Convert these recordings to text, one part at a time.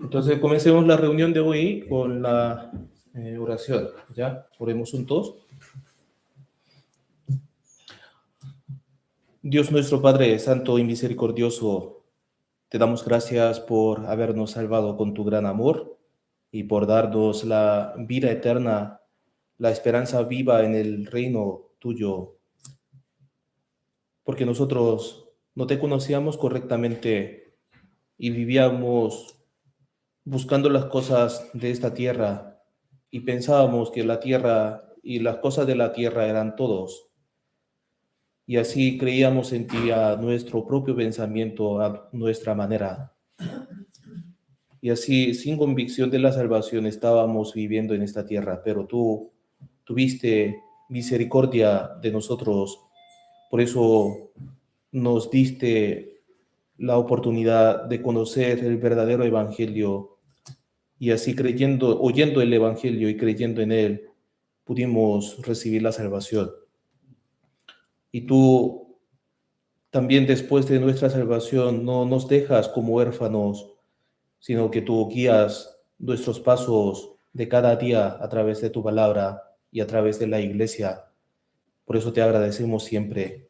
Entonces, comencemos la reunión de hoy con la oración. ¿Ya? Oremos juntos. Dios nuestro Padre Santo y Misericordioso, te damos gracias por habernos salvado con tu gran amor y por darnos la vida eterna, la esperanza viva en el reino tuyo, porque nosotros no te conocíamos correctamente y vivíamos buscando las cosas de esta tierra y pensábamos que la tierra y las cosas de la tierra eran todos. Y así creíamos en ti a nuestro propio pensamiento, a nuestra manera. Y así, sin convicción de la salvación, estábamos viviendo en esta tierra, pero tú tuviste misericordia de nosotros. Por eso nos diste la oportunidad de conocer el verdadero evangelio. Y así creyendo, oyendo el evangelio y creyendo en él, pudimos recibir la salvación. Y tú también, después de nuestra salvación, no nos dejas como huérfanos, sino que tú guías nuestros pasos de cada día a través de tu palabra y a través de la iglesia. Por eso te agradecemos siempre.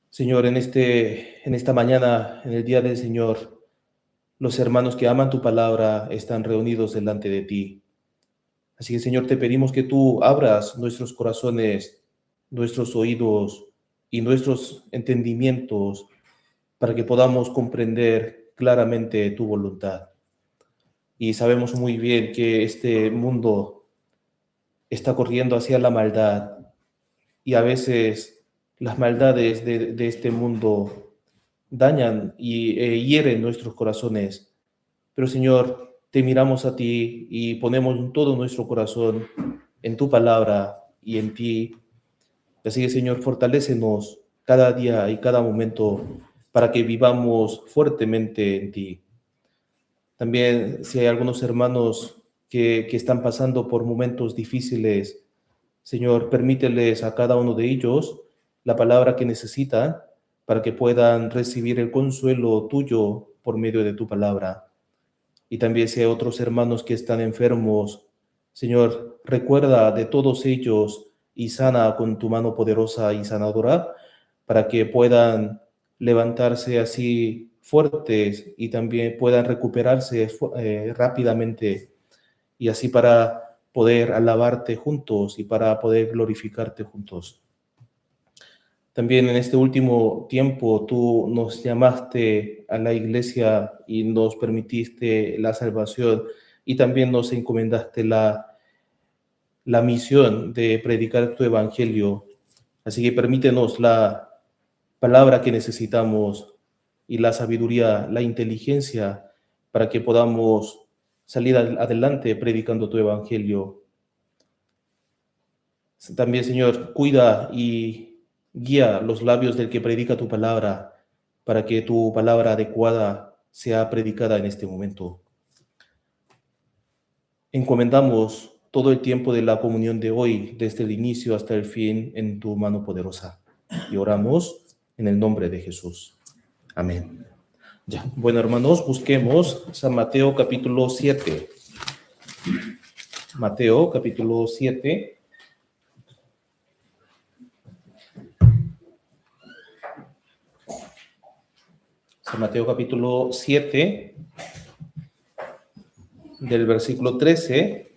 Señor, en esta mañana, en el día del Señor, los hermanos que aman tu palabra están reunidos delante de ti. Así que, Señor, te pedimos que tú abras nuestros corazones, nuestros oídos y nuestros entendimientos para que podamos comprender claramente tu voluntad. Y sabemos muy bien que este mundo está corriendo hacia la maldad y a veces las maldades de este mundo dañan y hieren nuestros corazones. Pero, Señor, te miramos a ti y ponemos todo nuestro corazón en tu palabra y en ti. Así que, Señor, fortalécenos cada día y cada momento para que vivamos fuertemente en ti. También, si hay algunos hermanos que están pasando por momentos difíciles, Señor, permíteles a cada uno de ellos la palabra que necesitan para que puedan recibir el consuelo tuyo por medio de tu palabra. Y también si hay otros hermanos que están enfermos, Señor, recuerda de todos ellos y sana con tu mano poderosa y sanadora para que puedan levantarse así fuertes y también puedan recuperarse rápidamente y así para poder alabarte juntos y para poder glorificarte juntos. También en este último tiempo tú nos llamaste a la iglesia y nos permitiste la salvación y también nos encomendaste la misión de predicar tu evangelio. Así que permítenos la palabra que necesitamos y la sabiduría, la inteligencia para que podamos salir adelante predicando tu evangelio. También, Señor, cuida y guía los labios del que predica tu palabra para que tu palabra adecuada sea predicada en este momento. Encomendamos todo el tiempo de la comunión de hoy, desde el inicio hasta el fin, en tu mano poderosa. Y oramos en el nombre de Jesús. Amén. Ya. Bueno, hermanos, busquemos San Mateo capítulo 7. Mateo capítulo 7. San Mateo capítulo 7, del versículo 13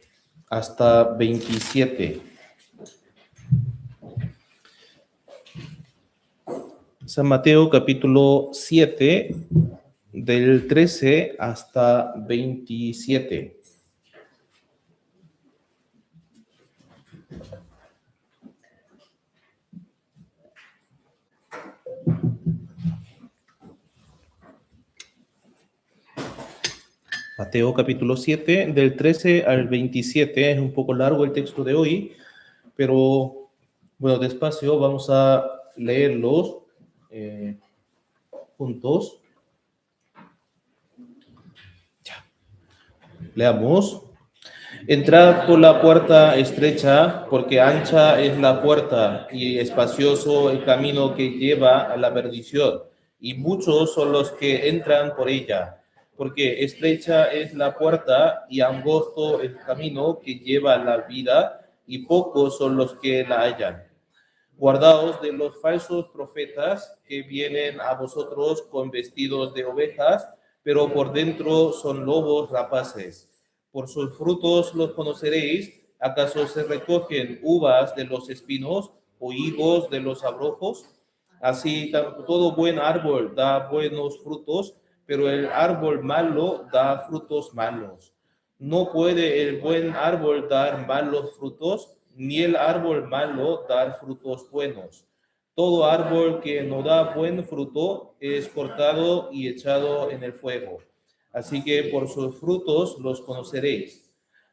hasta 27. San Mateo capítulo 7, del 13 hasta 27. Mateo capítulo 7, del 13 al 27. Es un poco largo el texto de hoy, pero bueno, despacio vamos a leerlos juntos. Ya. Leamos. Entrad por la puerta estrecha, porque ancha es la puerta y espacioso el camino que lleva a la perdición, y muchos son los que entran por ella. porque estrecha es la puerta y angosto el camino que lleva a la vida, y pocos son los que la hallan. Guardaos de los falsos profetas que vienen a vosotros con vestidos de ovejas, pero por dentro son lobos rapaces. Por sus frutos los conoceréis. ¿Acaso se recogen uvas de los espinos o higos de los abrojos? Así todo buen árbol da buenos frutos, pero el árbol malo da frutos malos. No puede el buen árbol dar malos frutos, ni el árbol malo dar frutos buenos. Todo árbol que no da buen fruto es cortado y echado en el fuego. Así que por sus frutos los conoceréis.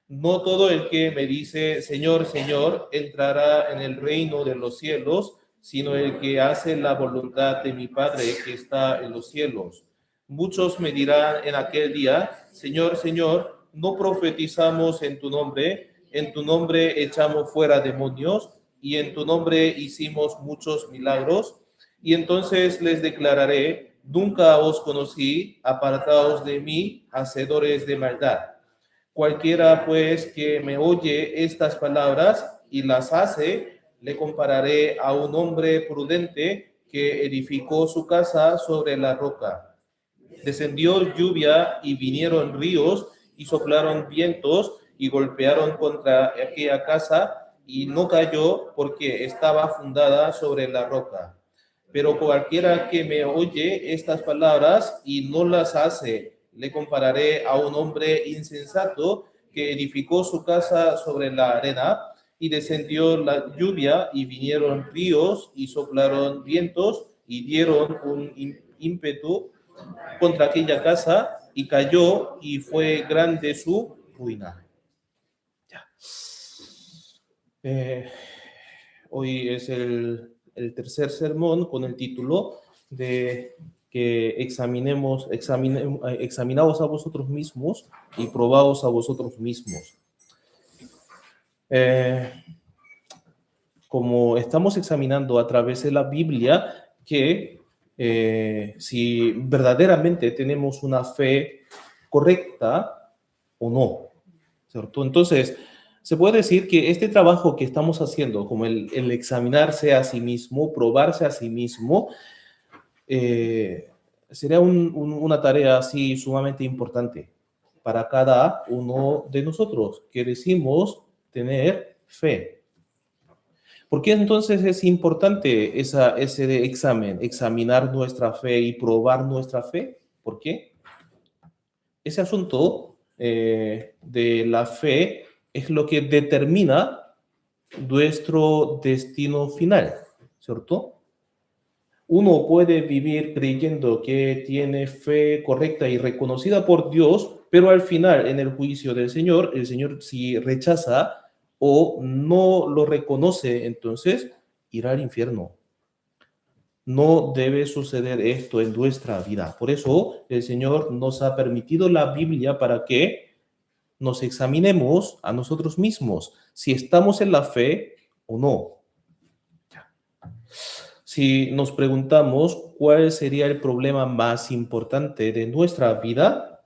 No todo el que me dice, Señor, Señor, entrará en el reino de los cielos, sino el que hace la voluntad de mi Padre que está en los cielos. Muchos me dirán en aquel día, Señor, Señor, ¿no profetizamos en tu nombre echamos fuera demonios y en tu nombre hicimos muchos milagros? Y entonces les declararé, nunca os conocí, apartaos de mí, hacedores de maldad. Cualquiera pues que me oye estas palabras y las hace, le compararé a un hombre prudente que edificó su casa sobre la roca. Descendió lluvia y vinieron ríos y soplaron vientos y golpearon contra aquella casa y no cayó porque estaba fundada sobre la roca. Pero cualquiera que me oye estas palabras y no las hace, le compararé a un hombre insensato que edificó su casa sobre la arena, y descendió la lluvia y vinieron ríos y soplaron vientos y dieron un ímpetu contra aquella casa y cayó y fue grande su ruina. Ya. Hoy es el tercer sermón con el título de que examinaos a vosotros mismos y probaos a vosotros mismos. Como estamos examinando a través de la Biblia que si verdaderamente tenemos una fe correcta o no, ¿cierto? Entonces, se puede decir que este trabajo que estamos haciendo, como el examinarse a sí mismo, probarse a sí mismo, sería una tarea así sumamente importante para cada uno de nosotros que decimos tener fe. ¿Por qué entonces es importante ese examen, examinar nuestra fe y probar nuestra fe? ¿Por qué? Ese asunto de la fe es lo que determina nuestro destino final, ¿cierto? Uno puede vivir creyendo que tiene fe correcta y reconocida por Dios, pero al final, en el juicio del Señor, el Señor si rechaza o no lo reconoce, entonces irá al infierno. No debe suceder esto en nuestra vida. Por eso el Señor nos ha permitido la Biblia para que nos examinemos a nosotros mismos, si estamos en la fe o no. Si nos preguntamos cuál sería el problema más importante de nuestra vida,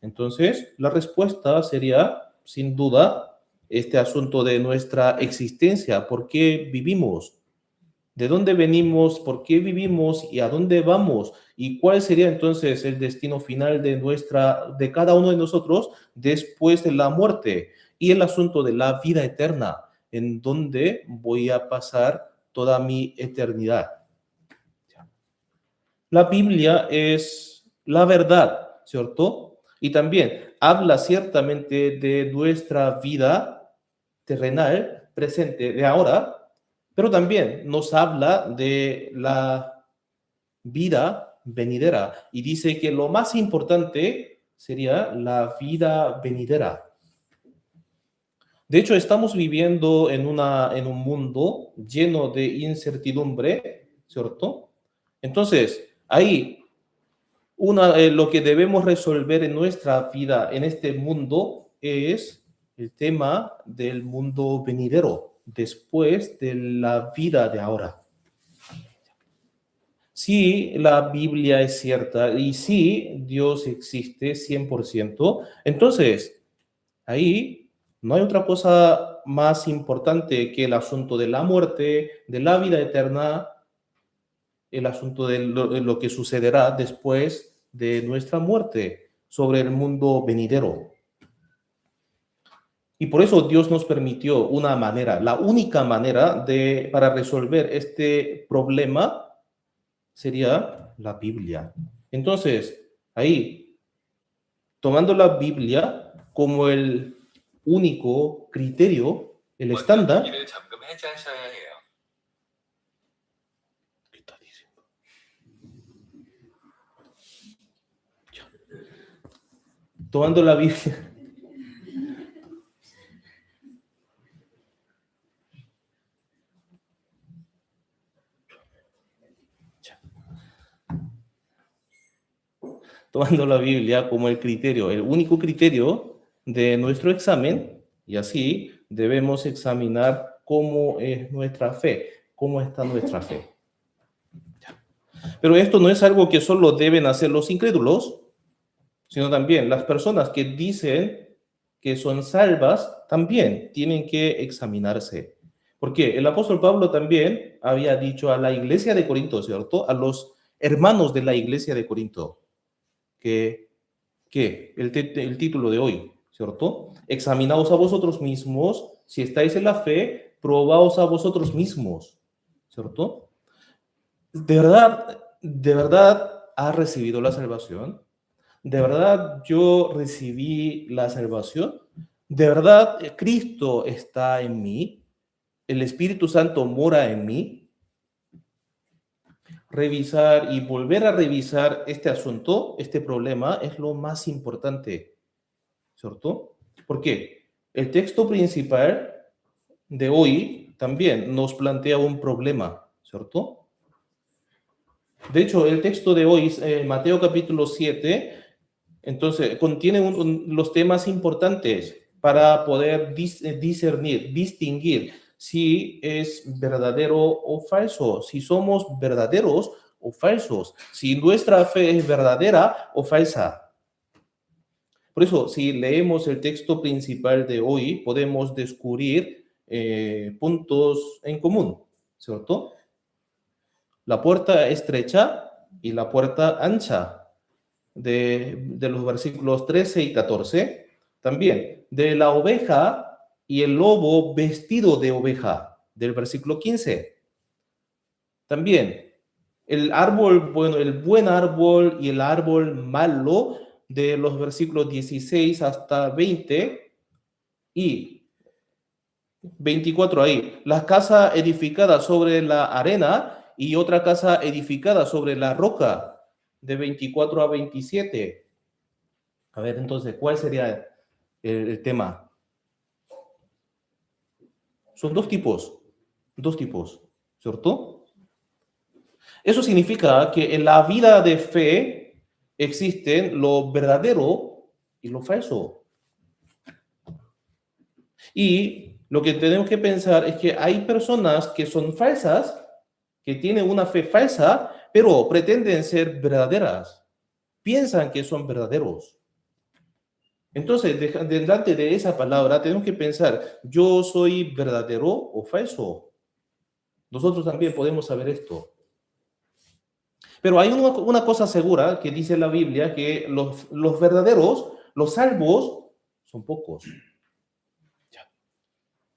entonces la respuesta sería, sin duda, este asunto de nuestra existencia. ¿Por qué vivimos? ¿De dónde venimos? ¿Por qué vivimos? ¿Y a dónde vamos? ¿Y cuál sería entonces el destino final de cada uno de nosotros después de la muerte? Y el asunto de la vida eterna, en dónde voy a pasar toda mi eternidad. La Biblia es la verdad, ¿cierto? Y también habla ciertamente de nuestra vida terrenal, presente, de ahora, pero también nos habla de la vida venidera y dice que lo más importante sería la vida venidera. De hecho, estamos viviendo en un mundo lleno de incertidumbre, ¿cierto? Entonces, ahí lo que debemos resolver en nuestra vida, en este mundo, es el tema del mundo venidero, después de la vida de ahora. Si la Biblia es cierta y si Dios existe 100%, entonces ahí no hay otra cosa más importante que el asunto de la muerte, de la vida eterna, el asunto de lo que sucederá después de nuestra muerte sobre el mundo venidero. Y por eso Dios nos permitió una manera, la única manera para resolver este problema sería la Biblia. Entonces, ahí, tomando la Biblia como el único criterio, el estándar. ¿Qué está diciendo? Tomando la Biblia. Tomando la Biblia como el criterio, el único criterio de nuestro examen, y así debemos examinar cómo es nuestra fe, cómo está nuestra fe. Pero esto no es algo que solo deben hacer los incrédulos, sino también las personas que dicen que son salvas también tienen que examinarse. Porque el apóstol Pablo también había dicho a la iglesia de Corinto, ¿cierto? A los hermanos de la iglesia de Corinto, que el título de hoy, ¿cierto? Examinaos a vosotros mismos, si estáis en la fe, probaos a vosotros mismos, ¿cierto? De verdad has recibido la salvación? ¿De verdad yo recibí la salvación? ¿De verdad Cristo está en mí? ¿El Espíritu Santo mora en mí? Revisar y volver a revisar este asunto, este problema, es lo más importante, ¿cierto? ¿Por qué? El texto principal de hoy también nos plantea un problema, ¿cierto? De hecho, el texto de hoy, Mateo capítulo 7, entonces contiene los temas importantes para poder discernir, distinguir si es verdadero o falso, si somos verdaderos o falsos, si nuestra fe es verdadera o falsa. Por eso, si leemos el texto principal de hoy, podemos descubrir puntos en común, ¿cierto? La puerta estrecha y la puerta ancha de los versículos 13 y 14. También de la oveja y el lobo vestido de oveja, del versículo 15. También el árbol bueno, el buen árbol y el árbol malo, de los versículos 16 hasta 20 y 24 ahí. La casa edificada sobre la arena y otra casa edificada sobre la roca, de 24 a 27. A ver, entonces, ¿cuál sería el tema? Son dos tipos, ¿cierto? Eso significa que en la vida de fe existen lo verdadero y lo falso. Y lo que tenemos que pensar es que hay personas que son falsas, que tienen una fe falsa, pero pretenden ser verdaderas. Piensan que son verdaderos. Entonces, delante de esa palabra, tenemos que pensar, ¿yo soy verdadero o falso? Nosotros también podemos saber esto. Pero hay una cosa segura que dice la Biblia, que los verdaderos, los salvos, son pocos. Ya.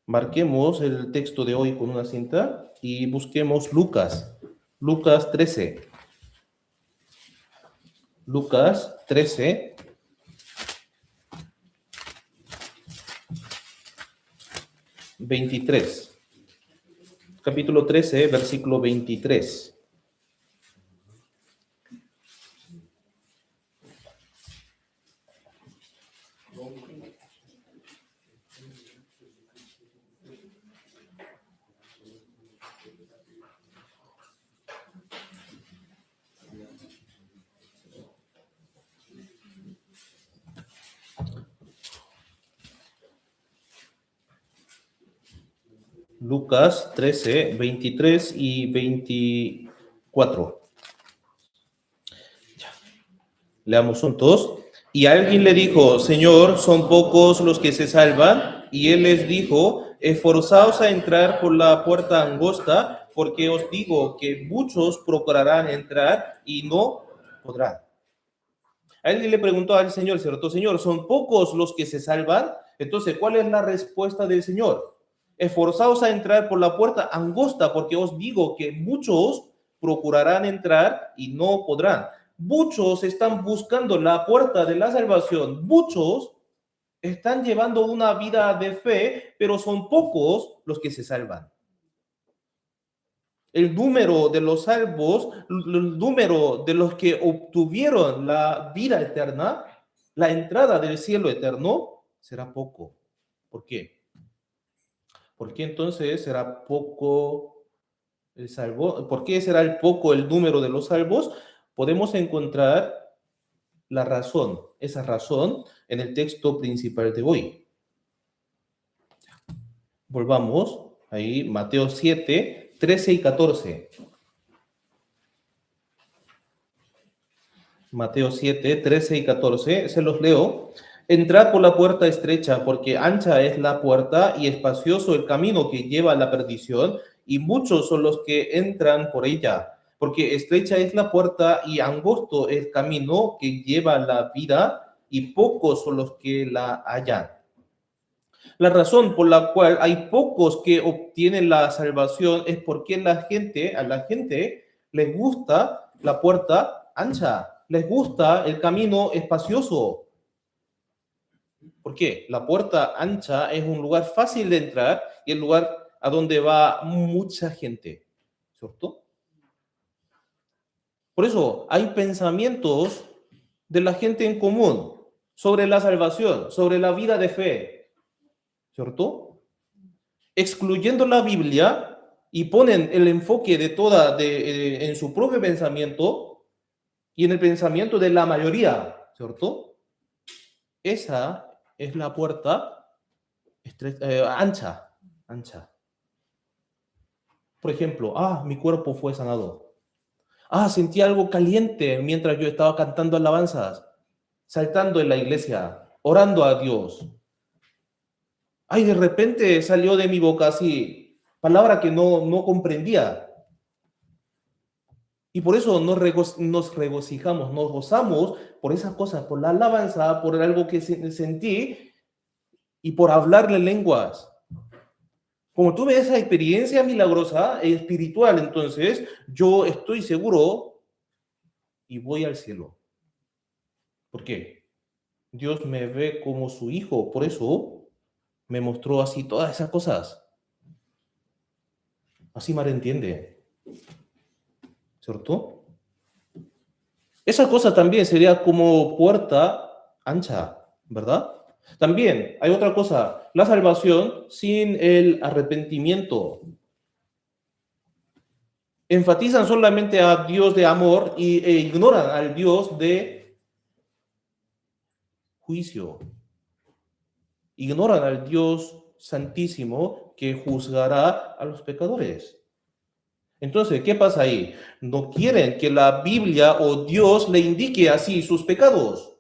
Marquemos el texto de hoy con una cinta y busquemos Lucas. Lucas 13. Lucas 13. Capítulo 13, versículo 23. Lucas 13, 23 y 24. Leamos juntos. Y alguien le dijo, Señor, son pocos los que se salvan. Y él les dijo, esforzaos a entrar por la puerta angosta, porque os digo que muchos procurarán entrar y no podrán. Alguien le preguntó al Señor, ¿cierto? Señor, ¿son pocos los que se salvan? Entonces, ¿cuál es la respuesta del Señor? Esforzaos a entrar por la puerta angosta, porque os digo que muchos procurarán entrar y no podrán. Muchos están buscando la puerta de la salvación. Muchos están llevando una vida de fe, pero son pocos los que se salvan. El número de los salvos, el número de los que obtuvieron la vida eterna, la entrada del cielo eterno, será poco. ¿Por qué? ¿Por qué entonces será poco el salvo? ¿Por qué será el poco el número de los salvos? Podemos encontrar la razón, esa razón, en el texto principal de hoy. Volvamos ahí, Mateo 7, 13 y 14. Mateo 7, 13 y 14, se los leo. Entrad por la puerta estrecha, porque ancha es la puerta y espacioso el camino que lleva a la perdición, y muchos son los que entran por ella. Porque estrecha es la puerta y angosto el camino que lleva a la vida, y pocos son los que la hallan. La razón por la cual hay pocos que obtienen la salvación es porque a la gente les gusta la puerta ancha, les gusta el camino espacioso. ¿Por qué? La puerta ancha es un lugar fácil de entrar y el lugar a donde va mucha gente, ¿cierto? Por eso hay pensamientos de la gente en común sobre la salvación, sobre la vida de fe, ¿cierto? Excluyendo la Biblia y ponen el enfoque de en su propio pensamiento y en el pensamiento de la mayoría, ¿cierto? Esa es la puerta ancha, ancha. Por ejemplo, mi cuerpo fue sanado. Sentí algo caliente mientras yo estaba cantando alabanzas, saltando en la iglesia, orando a Dios. De repente salió de mi boca así, palabra que no comprendía. Y por eso nos regocijamos, nos gozamos por esas cosas, por la alabanza, por algo que sentí y por hablarle lenguas. Como tuve esa experiencia milagrosa e espiritual, entonces yo estoy seguro y voy al cielo. ¿Por qué? Dios me ve como su hijo, por eso me mostró así todas esas cosas. Así María entiende, ¿cierto? Esa cosa también sería como puerta ancha, ¿verdad? También hay otra cosa, la salvación sin el arrepentimiento. Enfatizan solamente a Dios de amor e ignoran al Dios de juicio. Ignoran al Dios santísimo que juzgará a los pecadores. Entonces, ¿qué pasa ahí? No quieren que la Biblia o Dios le indique así sus pecados.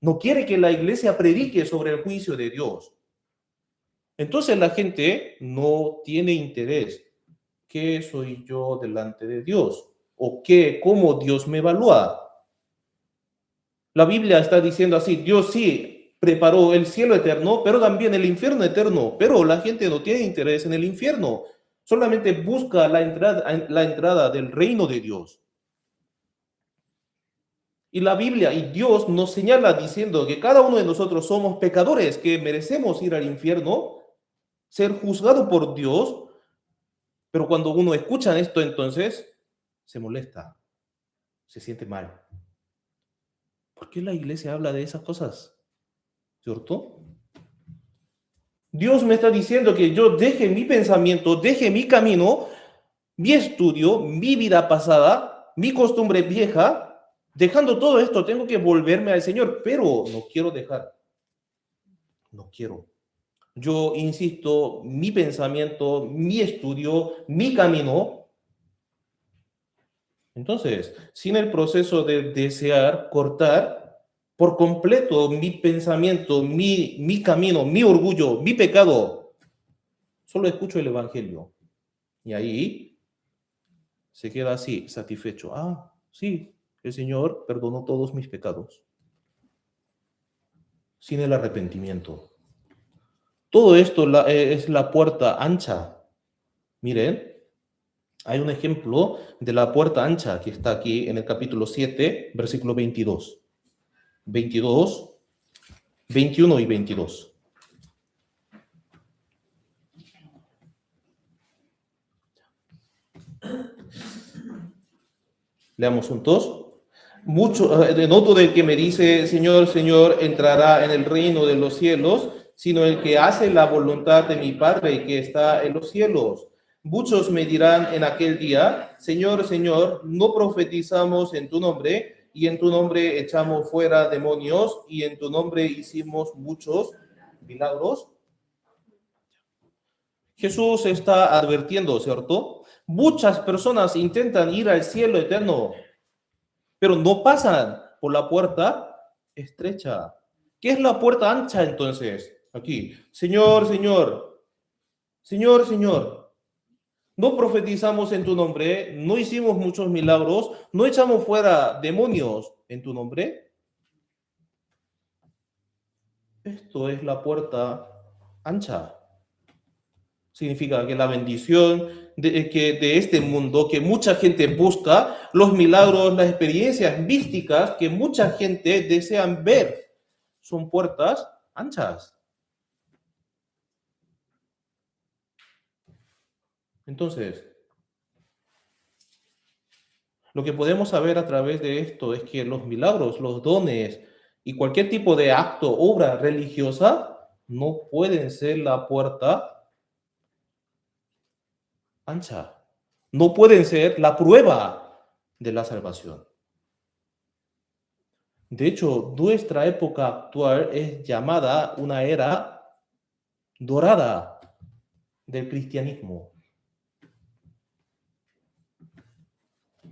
No quiere que la iglesia predique sobre el juicio de Dios. Entonces la gente no tiene interés. ¿Qué soy yo delante de Dios? ¿O cómo Dios me evalúa? La Biblia está diciendo así, Dios sí preparó el cielo eterno, pero también el infierno eterno, pero la gente no tiene interés en el infierno, solamente busca la entrada del reino de Dios. Y la Biblia y Dios nos señala diciendo que cada uno de nosotros somos pecadores, que merecemos ir al infierno, ser juzgado por Dios, pero cuando uno escucha esto, entonces se molesta, se siente mal. ¿Por qué la iglesia habla de esas cosas? ¿Cierto? Dios me está diciendo que yo deje mi pensamiento, deje mi camino, mi estudio, mi vida pasada, mi costumbre vieja. Dejando todo esto, tengo que volverme al Señor, pero no quiero dejar. No quiero. Yo insisto, mi pensamiento, mi estudio, mi camino, Entonces, sin el proceso de desear cortar por completo mi pensamiento, mi camino, mi orgullo, mi pecado, solo escucho el Evangelio. Y ahí se queda así, satisfecho. Ah, sí, el Señor perdonó todos mis pecados, sin el arrepentimiento. Todo esto es la puerta ancha. Miren, hay un ejemplo de la puerta ancha que está aquí en el capítulo 7, versículo 22. 22, 21 y 22. Leamos juntos. No todo el que me dice, Señor, Señor, entrará en el reino de los cielos, sino el que hace la voluntad de mi Padre que está en los cielos. Muchos me dirán en aquel día, Señor, Señor, no profetizamos en tu nombre, y en tu nombre echamos fuera demonios, y en tu nombre hicimos muchos milagros. Jesús está advirtiendo, ¿cierto? Muchas personas intentan ir al cielo eterno, pero no pasan por la puerta estrecha. ¿Qué es la puerta ancha entonces? Aquí, Señor, Señor, Señor, Señor, no profetizamos en tu nombre, no hicimos muchos milagros, no echamos fuera demonios en tu nombre. Esto es la puerta ancha. Significa que la bendición de este mundo, que mucha gente busca, los milagros, las experiencias místicas que mucha gente desean ver, son puertas anchas. Entonces, lo que podemos saber a través de esto es que los milagros, los dones y cualquier tipo de acto, obra religiosa, no pueden ser la puerta ancha. No pueden ser la prueba de la salvación. De hecho, nuestra época actual es llamada una era dorada del cristianismo.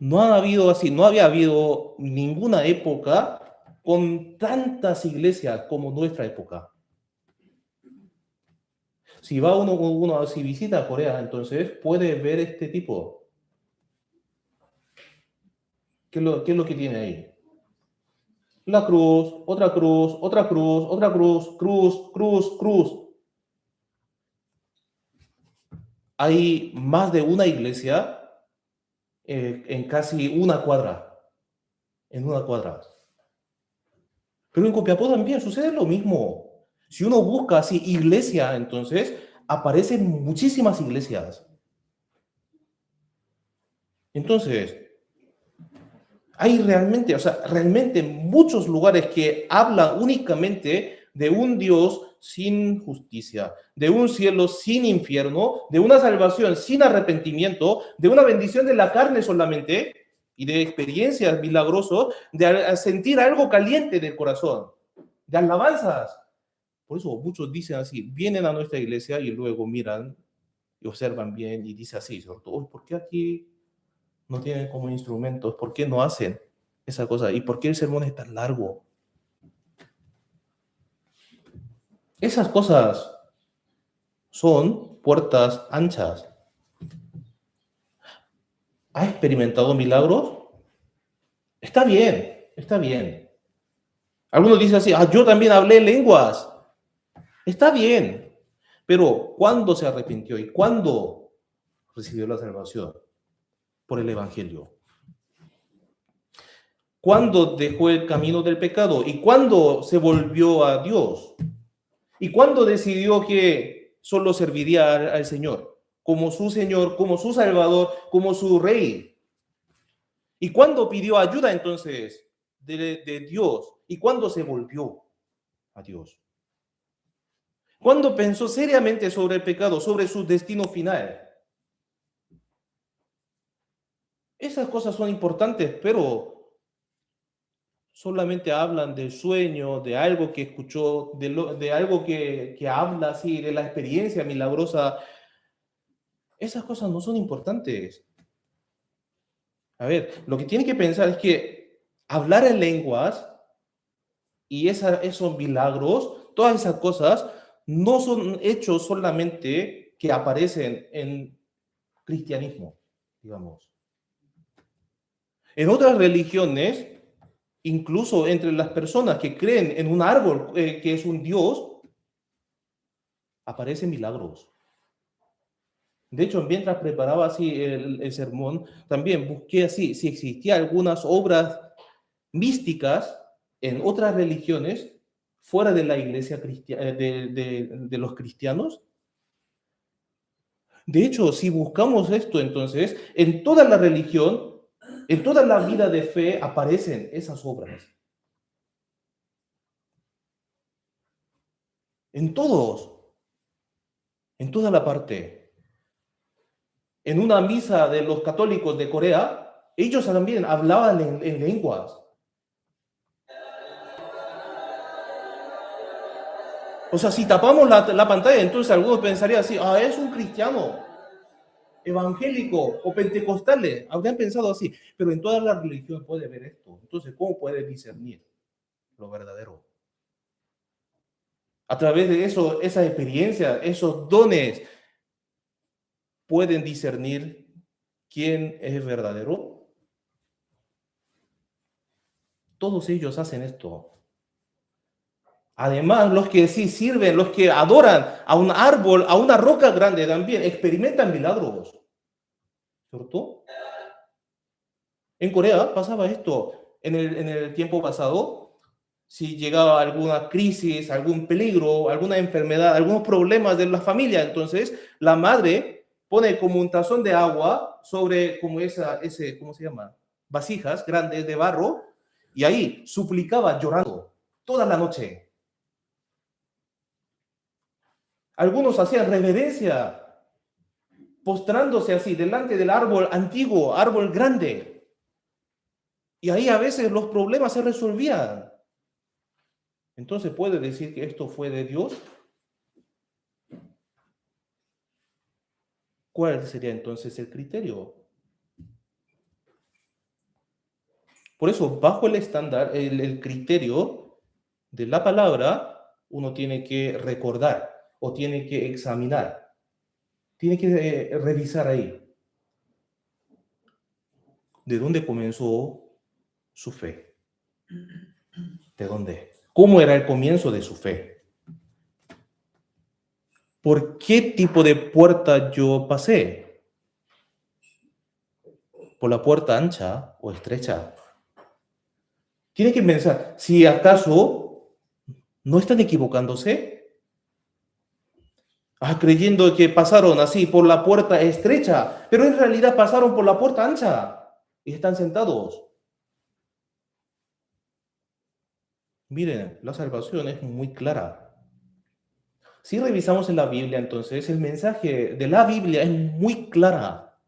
No ha habido así, no había habido ninguna época con tantas iglesias como nuestra época. Si va uno si visita Corea, entonces puede ver este tipo. ¿Qué es lo que tiene ahí? La cruz, otra cruz, otra cruz, otra cruz, cruz, cruz, cruz. Hay más de una iglesia en casi una cuadra. En una cuadra. Pero en Copiapó también sucede lo mismo. Si uno busca así iglesia, entonces aparecen muchísimas iglesias. Entonces, hay realmente, o sea, realmente muchos lugares que hablan únicamente de un Dios sin justicia, de un cielo sin infierno, de una salvación sin arrepentimiento, de una bendición de la carne solamente y de experiencias milagrosas, de sentir algo caliente del corazón, de alabanzas. Por eso muchos dicen así, vienen a nuestra iglesia y luego miran y observan bien y dicen así, ¿cierto? ¿Por qué aquí no tienen como instrumentos? ¿Por qué no hacen esa cosa? ¿Y por qué el sermón es tan largo? Esas cosas son puertas anchas. ¿Ha experimentado milagros? Está bien, está bien. Algunos dicen así, yo también hablé lenguas. Está bien. Pero ¿cuándo se arrepintió y cuándo recibió la salvación? Por el Evangelio. ¿Cuándo dejó el camino del pecado? ¿Y cuándo se volvió a Dios? ¿Y cuándo decidió que solo serviría al Señor? Como su Señor, como su Salvador, como su Rey. ¿Y cuándo pidió ayuda entonces de Dios? ¿Y cuándo se volvió a Dios? ¿Cuándo pensó seriamente sobre el pecado, sobre su destino final? Esas cosas son importantes, pero solamente hablan del sueño, de algo que escuchó, de algo que habla así, de la experiencia milagrosa. Esas cosas no son importantes. A ver, lo que tiene que pensar es que hablar en lenguas y esos milagros, todas esas cosas, no son hechos solamente que aparecen en cristianismo, digamos. En otras religiones, incluso entre las personas que creen en un árbol que es un dios, aparecen milagros. De hecho, mientras preparaba así el sermón, también busqué así si existía algunas obras místicas en otras religiones fuera de la iglesia cristiana, de los cristianos. De hecho, si buscamos esto, entonces, en toda la religión, en toda la vida de fe aparecen esas obras. En todos, en toda la parte. En una misa de los católicos de Corea, ellos también hablaban en lenguas. O sea, si tapamos la pantalla, entonces algunos pensarían así, es un cristiano, evangélico o pentecostales, habrían pensado así, pero en toda la religión puede ver esto. Entonces, ¿cómo puede discernir lo verdadero? A través de eso, esa experiencia, esos dones, pueden discernir quién es verdadero. Todos ellos hacen esto. Además, los que sí sirven, los que adoran a un árbol, a una roca grande también, experimentan milagros. ¿Cierto? En Corea pasaba esto. En el tiempo pasado, si llegaba alguna crisis, algún peligro, alguna enfermedad, algunos problemas de la familia, entonces la madre pone como un tazón de agua sobre como ¿cómo se llama? Vasijas grandes de barro, y ahí suplicaba llorando toda la noche. Algunos hacían reverencia, postrándose así delante del árbol antiguo, árbol grande. Y ahí a veces los problemas se resolvían. Entonces, ¿puede decir que esto fue de Dios? ¿Cuál sería entonces el criterio? Por eso, bajo el estándar, el criterio de la palabra, uno tiene que recordar o tiene que examinar, tiene que revisar ahí de dónde comenzó su fe. ¿De dónde? ¿Cómo era el comienzo de su fe? ¿Por qué tipo de puerta yo pasé? ¿Por la puerta ancha o estrecha? Tiene que pensar, si acaso no están equivocándose, creyendo que pasaron así por la puerta estrecha, pero en realidad pasaron por la puerta ancha y están sentados. Miren, la salvación es muy clara. Si revisamos en la Biblia, entonces el mensaje de la Biblia es muy clara.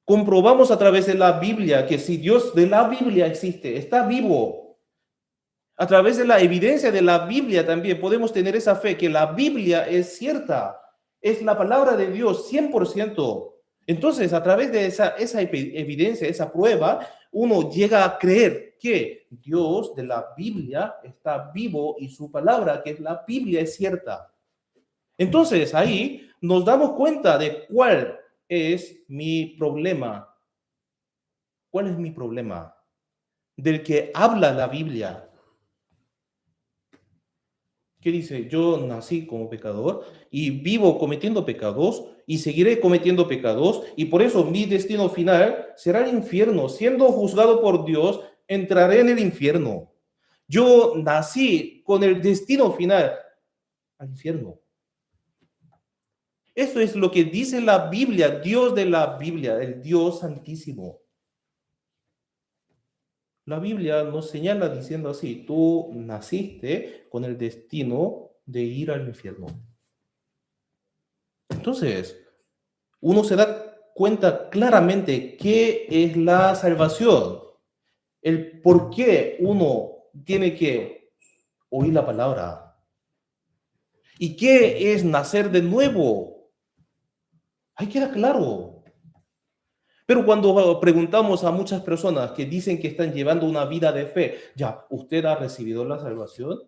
Comprobamos a través de la Biblia que si Dios de la Biblia existe, está vivo. A través de la evidencia de la Biblia también podemos tener esa fe que la Biblia es cierta, es la palabra de Dios 100%. Entonces, a través de esa evidencia, esa prueba, uno llega a creer que Dios de la Biblia está vivo y su palabra, que es la Biblia, es cierta. Entonces, ahí nos damos cuenta de cuál es mi problema. ¿Cuál es mi problema? Del que habla la Biblia. ¿Qué dice? Yo nací como pecador y vivo cometiendo pecados y seguiré cometiendo pecados y por eso mi destino final será el infierno. Siendo juzgado por Dios, entraré en el infierno. Yo nací con el destino final al infierno. Eso es lo que dice la Biblia, Dios de la Biblia, el Dios santísimo. La Biblia nos señala diciendo así, tú naciste con el destino de ir al infierno. Entonces, uno se da cuenta claramente qué es la salvación, el por qué uno tiene que oír la palabra y qué es nacer de nuevo. Ahí queda claro. Pero cuando preguntamos a muchas personas que dicen que están llevando una vida de fe, ya, ¿usted ha recibido la salvación?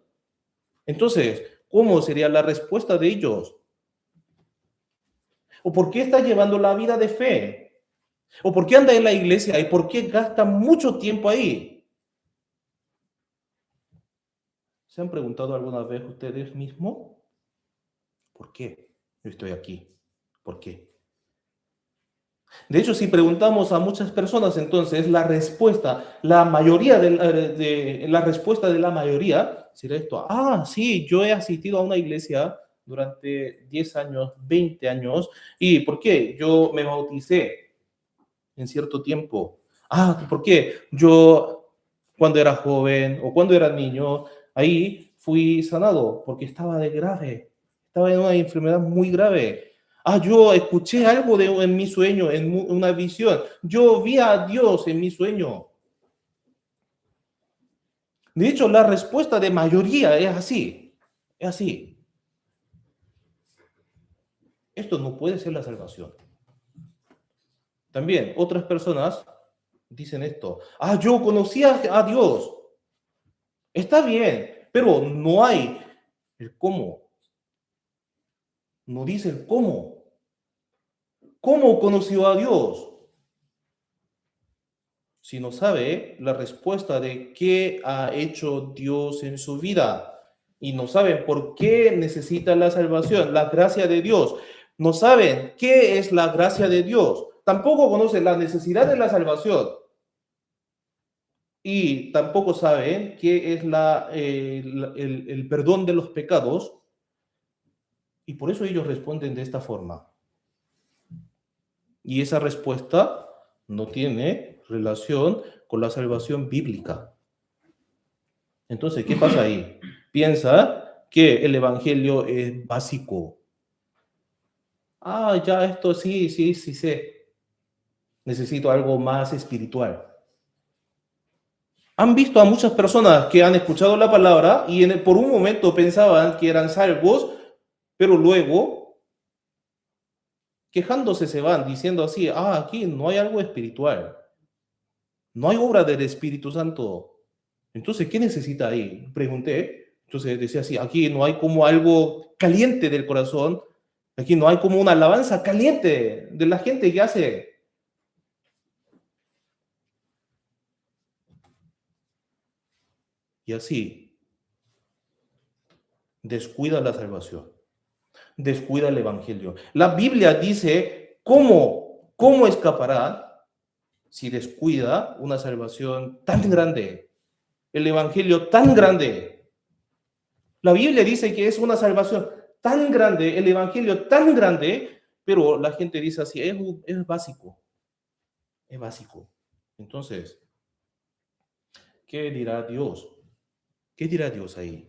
Entonces, ¿cómo sería la respuesta de ellos? ¿O por qué está llevando la vida de fe? ¿O por qué anda en la iglesia? ¿Y por qué gasta mucho tiempo ahí? ¿Se han preguntado alguna vez ustedes mismos? ¿Por qué yo estoy aquí? ¿Por qué? De hecho, si preguntamos a muchas personas, entonces la respuesta, la respuesta de la mayoría será esto: ah, sí, yo he asistido a una iglesia durante 10 años, 20 años. ¿Y por qué? Yo me bauticé en cierto tiempo. Ah, ¿por qué? Yo, cuando era joven o cuando era niño, ahí fui sanado porque estaba de grave, estaba en una enfermedad muy grave. Ah, yo escuché algo en mi sueño, en una visión. Yo vi a Dios en mi sueño. De hecho, la respuesta de mayoría es así. Es así. Esto no puede ser la salvación. También otras personas dicen esto: ah, yo conocía a Dios. Está bien, pero no hay el cómo. No dice el cómo. ¿Cómo conoció a Dios? Si no sabe la respuesta de qué ha hecho Dios en su vida y no saben por qué necesita la salvación, la gracia de Dios. No saben qué es la gracia de Dios. Tampoco conocen la necesidad de la salvación. Y tampoco saben qué es el perdón de los pecados. Y por eso ellos responden de esta forma. Y esa respuesta no tiene relación con la salvación bíblica. Entonces, ¿qué pasa ahí? Piensa que el evangelio es básico. Ah, ya esto sí, sí, sí sé. Necesito algo más espiritual. Han visto a muchas personas que han escuchado la palabra y por un momento pensaban que eran salvos, pero luego quejándose se van diciendo así: ah, aquí no hay algo espiritual. No hay obra del Espíritu Santo. Entonces, ¿qué necesita ahí? Pregunté. Entonces decía así: aquí no hay como algo caliente del corazón. Aquí no hay como una alabanza caliente de la gente que hace. Y así descuida la salvación, descuida el evangelio. La Biblia dice cómo escapará si descuida una salvación tan grande, el evangelio tan grande. La Biblia dice que es una salvación tan grande, el evangelio tan grande, pero la gente dice así: es básico, es básico. Entonces, ¿qué dirá Dios? ¿Qué dirá Dios ahí?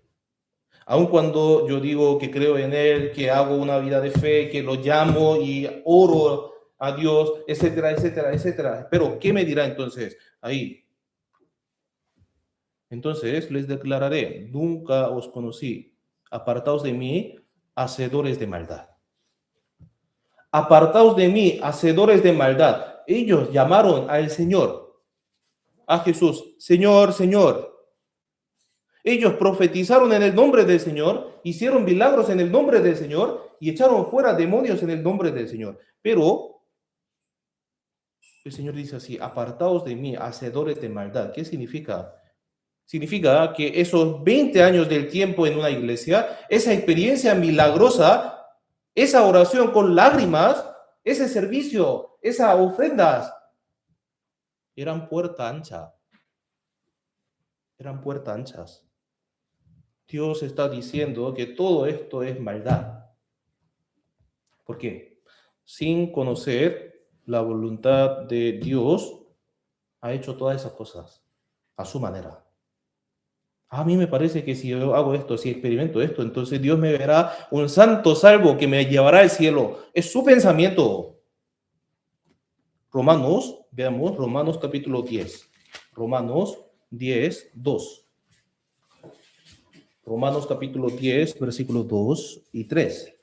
Aun cuando yo digo que creo en Él, que hago una vida de fe, que lo llamo y oro a Dios, etcétera, etcétera, etcétera. Pero, ¿qué me dirá entonces ahí? Entonces les declararé: nunca os conocí. Apartaos de mí, hacedores de maldad. Apartaos de mí, hacedores de maldad. Ellos llamaron al Señor, a Jesús: Señor, Señor. Ellos profetizaron en el nombre del Señor, hicieron milagros en el nombre del Señor y echaron fuera demonios en el nombre del Señor. Pero el Señor dice así: apartaos de mí, hacedores de maldad. ¿Qué significa? Significa que esos 20 años del tiempo en una iglesia, esa experiencia milagrosa, esa oración con lágrimas, ese servicio, esas ofrendas, eran puerta ancha, eran puertas anchas. Dios está diciendo que todo esto es maldad. ¿Por qué? Sin conocer la voluntad de Dios, ha hecho todas esas cosas a su manera. A mí me parece que si yo hago esto, si experimento esto, entonces Dios me verá un santo salvo que me llevará al cielo. Es su pensamiento. Romanos, veamos, Romanos capítulo 10. Romanos 10, 2. Romanos capítulo 10, versículos 2 y 3.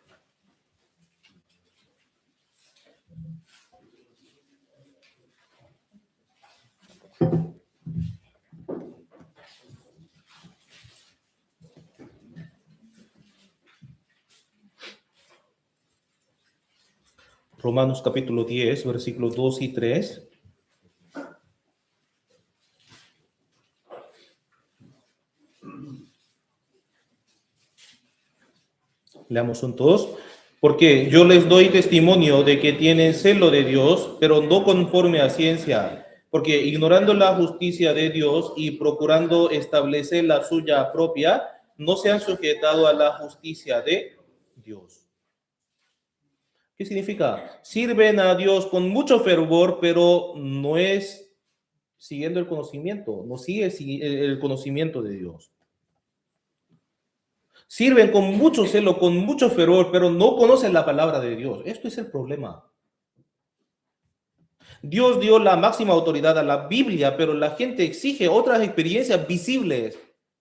Romanos capítulo 10, versículos 2 y 3. Leamos juntos. Porque yo les doy testimonio de que tienen celo de Dios, pero no conforme a ciencia, porque ignorando la justicia de Dios y procurando establecer la suya propia, no se han sujetado a la justicia de Dios. ¿Qué significa? Sirven a Dios con mucho fervor, pero no es siguiendo el conocimiento, no sigue el conocimiento de Dios. Sirven con mucho celo, con mucho fervor, pero no conocen la palabra de Dios. Esto es el problema. Dios dio la máxima autoridad a la Biblia, pero la gente exige otras experiencias visibles,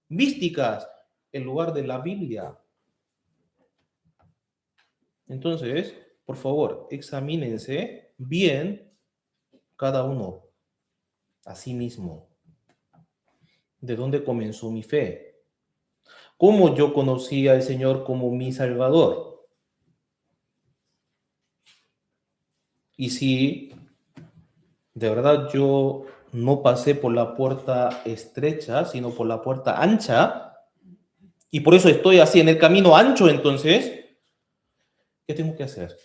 místicas, en lugar de la Biblia. Entonces, por favor, examínense bien cada uno a sí mismo. ¿De dónde comenzó mi fe? ¿Cómo yo conocí al Señor como mi Salvador? Y si de verdad yo no pasé por la puerta estrecha, sino por la puerta ancha, y por eso estoy así en el camino ancho, entonces, ¿qué tengo que hacer?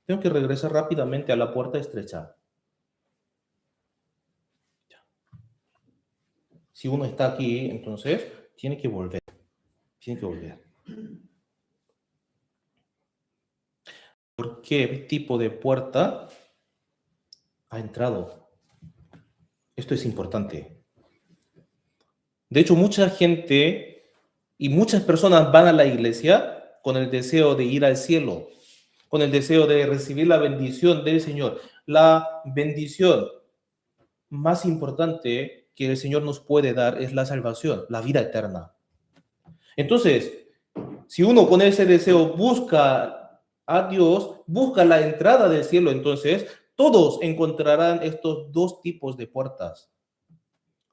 Tengo que regresar rápidamente a la puerta estrecha. Si uno está aquí, entonces, tiene que volver. Tiene que volver. ¿Por qué tipo de puerta ha entrado? Esto es importante. De hecho, mucha gente y muchas personas van a la iglesia con el deseo de ir al cielo, con el deseo de recibir la bendición del Señor. La bendición más importante que el Señor nos puede dar es la salvación, la vida eterna. Entonces, si uno con ese deseo busca a Dios, busca la entrada del cielo, entonces todos encontrarán estos dos tipos de puertas,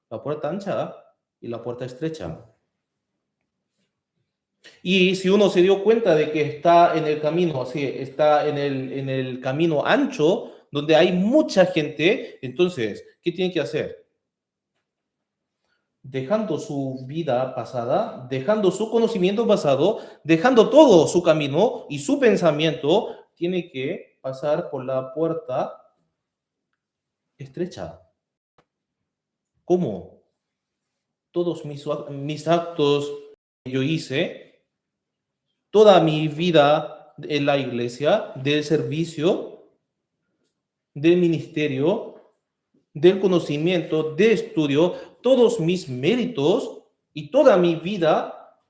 la puerta ancha y la puerta estrecha. Y si uno se dio cuenta de que está en el camino, así, está en el camino ancho, donde hay mucha gente, entonces, ¿qué tiene que hacer? Dejando su vida pasada, dejando su conocimiento pasado, dejando todo su camino y su pensamiento, tiene que pasar por la puerta estrecha. ¿Cómo? Todos mis actos que yo hice, toda mi vida en la iglesia, del servicio, del ministerio, del conocimiento, de estudio, todos mis méritos y toda mi vida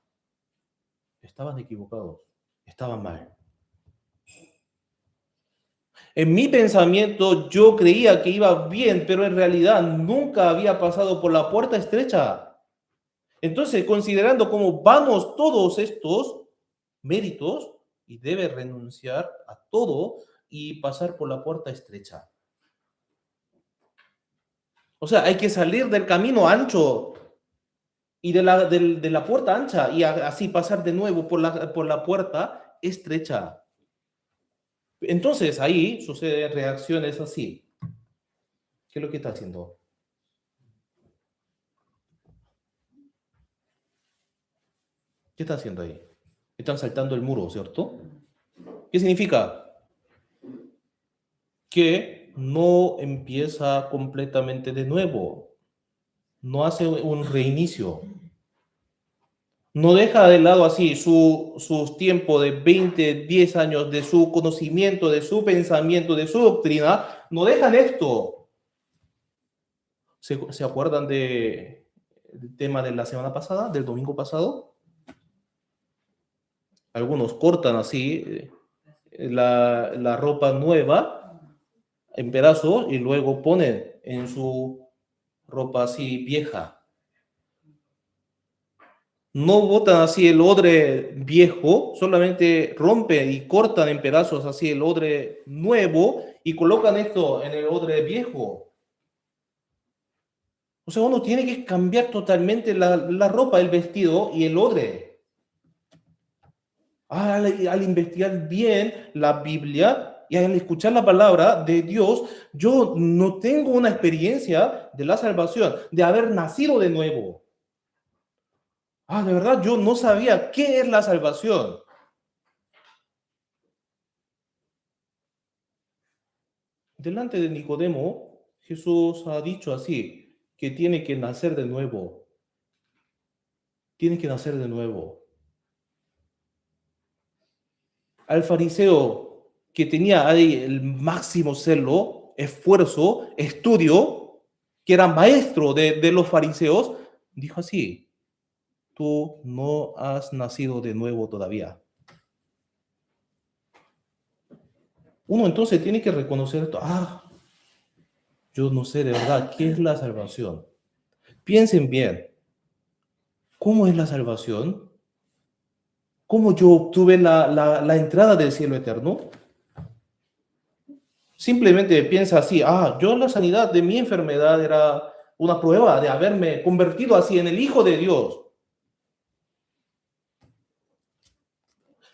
estaban equivocados, estaban mal. En mi pensamiento yo creía que iba bien, pero en realidad nunca había pasado por la puerta estrecha. Entonces, considerando cómo vamos todos estos méritos, y debe renunciar a todo y pasar por la puerta estrecha. O sea, hay que salir del camino ancho y de la puerta ancha y así pasar de nuevo por la puerta estrecha. Entonces ahí suceden reacciones así. ¿Qué es lo que está haciendo? ¿Qué está haciendo ahí? Están saltando el muro, ¿cierto? ¿Qué significa? Que no empieza completamente de nuevo. No hace un reinicio. No deja de lado así sus tiempos de 20, 10 años, de su conocimiento, de su pensamiento, de su doctrina. No dejan esto. ¿Se acuerdan del tema de la semana pasada, del domingo pasado? Algunos cortan así la ropa nueva en pedazos y luego ponen en su ropa así vieja. No botan así el odre viejo, solamente rompen y cortan en pedazos así el odre nuevo y colocan esto en el odre viejo. O sea, uno tiene que cambiar totalmente la ropa, el vestido y el odre. Al investigar bien la Biblia, y al escuchar la palabra de Dios, yo no tengo una experiencia de la salvación, de haber nacido de nuevo. De verdad, yo no sabía qué es la salvación. Delante de Nicodemo, Jesús ha dicho así, que tiene que nacer de nuevo. Tiene que nacer de nuevo. Al fariseo que tenía ahí el máximo celo, esfuerzo, estudio, que era maestro de los fariseos, dijo así: tú no has nacido de nuevo todavía. Uno entonces tiene que reconocer esto. Yo no sé de verdad qué es la salvación. Piensen bien, ¿cómo es la salvación? ¿Cómo yo obtuve la entrada del cielo eterno? Simplemente piensa así: yo la sanidad de mi enfermedad era una prueba de haberme convertido así en el Hijo de Dios.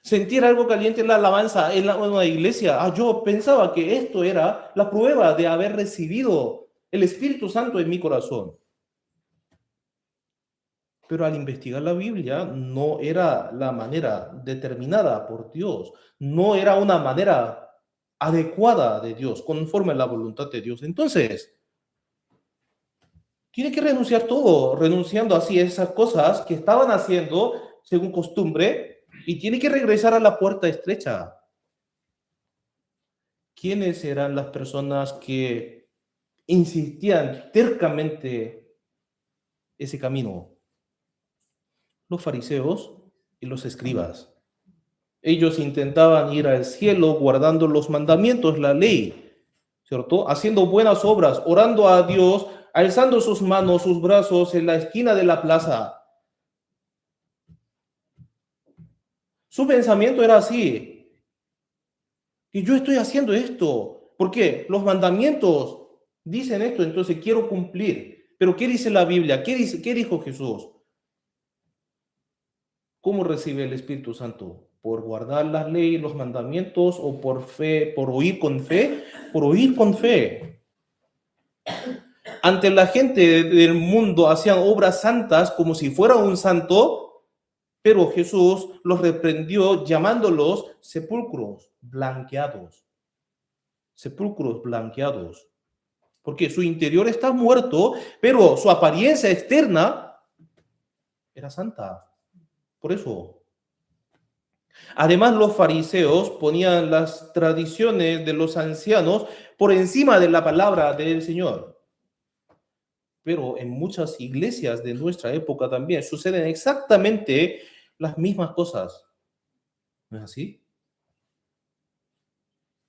Sentir algo caliente en la alabanza en una iglesia. Yo pensaba que esto era la prueba de haber recibido el Espíritu Santo en mi corazón. Pero al investigar la Biblia, no era la manera determinada por Dios, no era una manera adecuada de Dios, conforme a la voluntad de Dios. Entonces, tiene que renunciar todo, renunciando así a esas cosas que estaban haciendo según costumbre, y tiene que regresar a la puerta estrecha. ¿Quiénes eran las personas que insistían tercamente ese camino? Los fariseos y los escribas. Ellos intentaban ir al cielo guardando los mandamientos, la ley, ¿cierto? Haciendo buenas obras, orando a Dios, alzando sus manos, sus brazos en la esquina de la plaza. Su pensamiento era así: que yo estoy haciendo esto. ¿Por qué? Los mandamientos dicen esto, entonces quiero cumplir. Pero ¿qué dice la Biblia? ¿Qué dijo Jesús? ¿Cómo recibe el Espíritu Santo? ¿Por guardar las leyes, los mandamientos, o por fe, por oír con fe? Por oír con fe. Ante la gente del mundo hacían obras santas como si fuera un santo, pero Jesús los reprendió llamándolos sepulcros blanqueados. Sepulcros blanqueados. Porque su interior está muerto, pero su apariencia externa era santa. Por eso. Además, los fariseos ponían las tradiciones de los ancianos por encima de la palabra del Señor. Pero en muchas iglesias de nuestra época también suceden exactamente las mismas cosas. ¿No es así?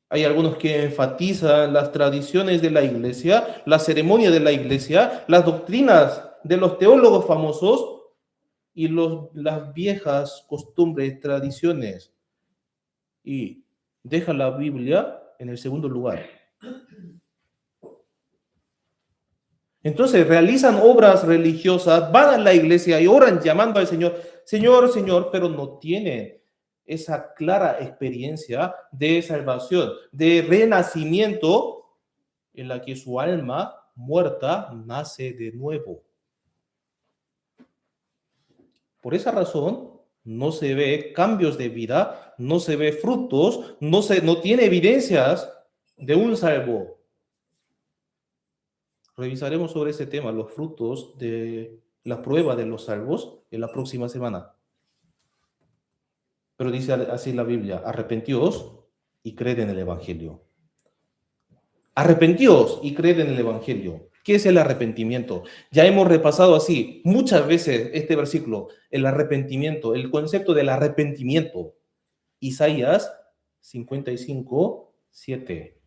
Hay algunos que enfatizan las tradiciones de la iglesia, la ceremonia de la iglesia, las doctrinas de los teólogos famosos y las viejas costumbres, tradiciones, y deja la Biblia en el segundo lugar. Entonces realizan obras religiosas, van a la iglesia y oran llamando al Señor, Señor, Señor, pero no tienen esa clara experiencia de salvación, de renacimiento, en la que su alma muerta nace de nuevo. Por esa razón, no se ve cambios de vida, no se ve frutos, no tiene evidencias de un salvo. Revisaremos sobre ese tema, los frutos de la prueba de los salvos, en la próxima semana. Pero dice así la Biblia: arrepentíos y creed en el Evangelio. Arrepentíos y creed en el Evangelio. ¿Qué es el arrepentimiento? Ya hemos repasado así muchas veces este versículo, el arrepentimiento, el concepto del arrepentimiento. Isaías 55, 7.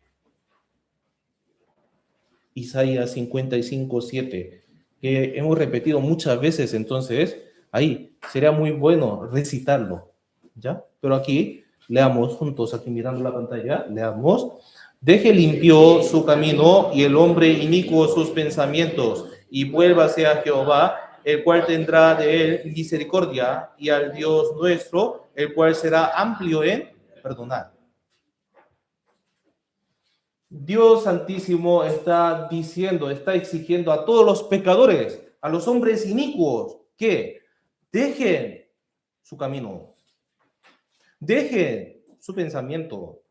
Isaías 55, 7, que hemos repetido muchas veces. Entonces ahí sería muy bueno recitarlo, ¿ya? Pero aquí leamos juntos, aquí mirando la pantalla, leamos: deje limpio su camino y el hombre inicuo sus pensamientos, y vuélvase a Jehová, el cual tendrá de él misericordia, y al Dios nuestro, el cual será amplio en perdonar. Dios Santísimo está diciendo, está exigiendo a todos los pecadores, a los hombres inicuos, que dejen su camino, dejen su pensamiento.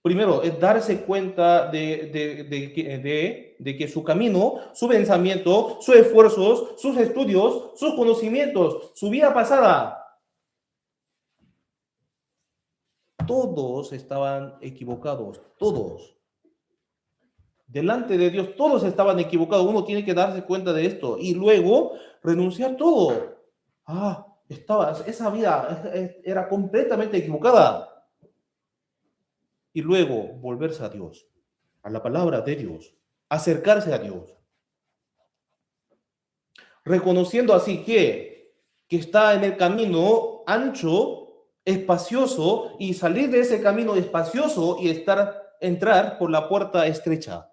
Primero, es darse cuenta de que su camino, su pensamiento, sus esfuerzos, sus estudios, sus conocimientos, su vida pasada, todos estaban equivocados, todos. Delante de Dios, todos estaban equivocados. Uno tiene que darse cuenta de esto y luego renunciar todo. Esa vida era completamente equivocada. Y luego volverse a Dios, a la palabra de Dios, acercarse a Dios, reconociendo así que está en el camino ancho, espacioso, y salir de ese camino espacioso y entrar por la puerta estrecha.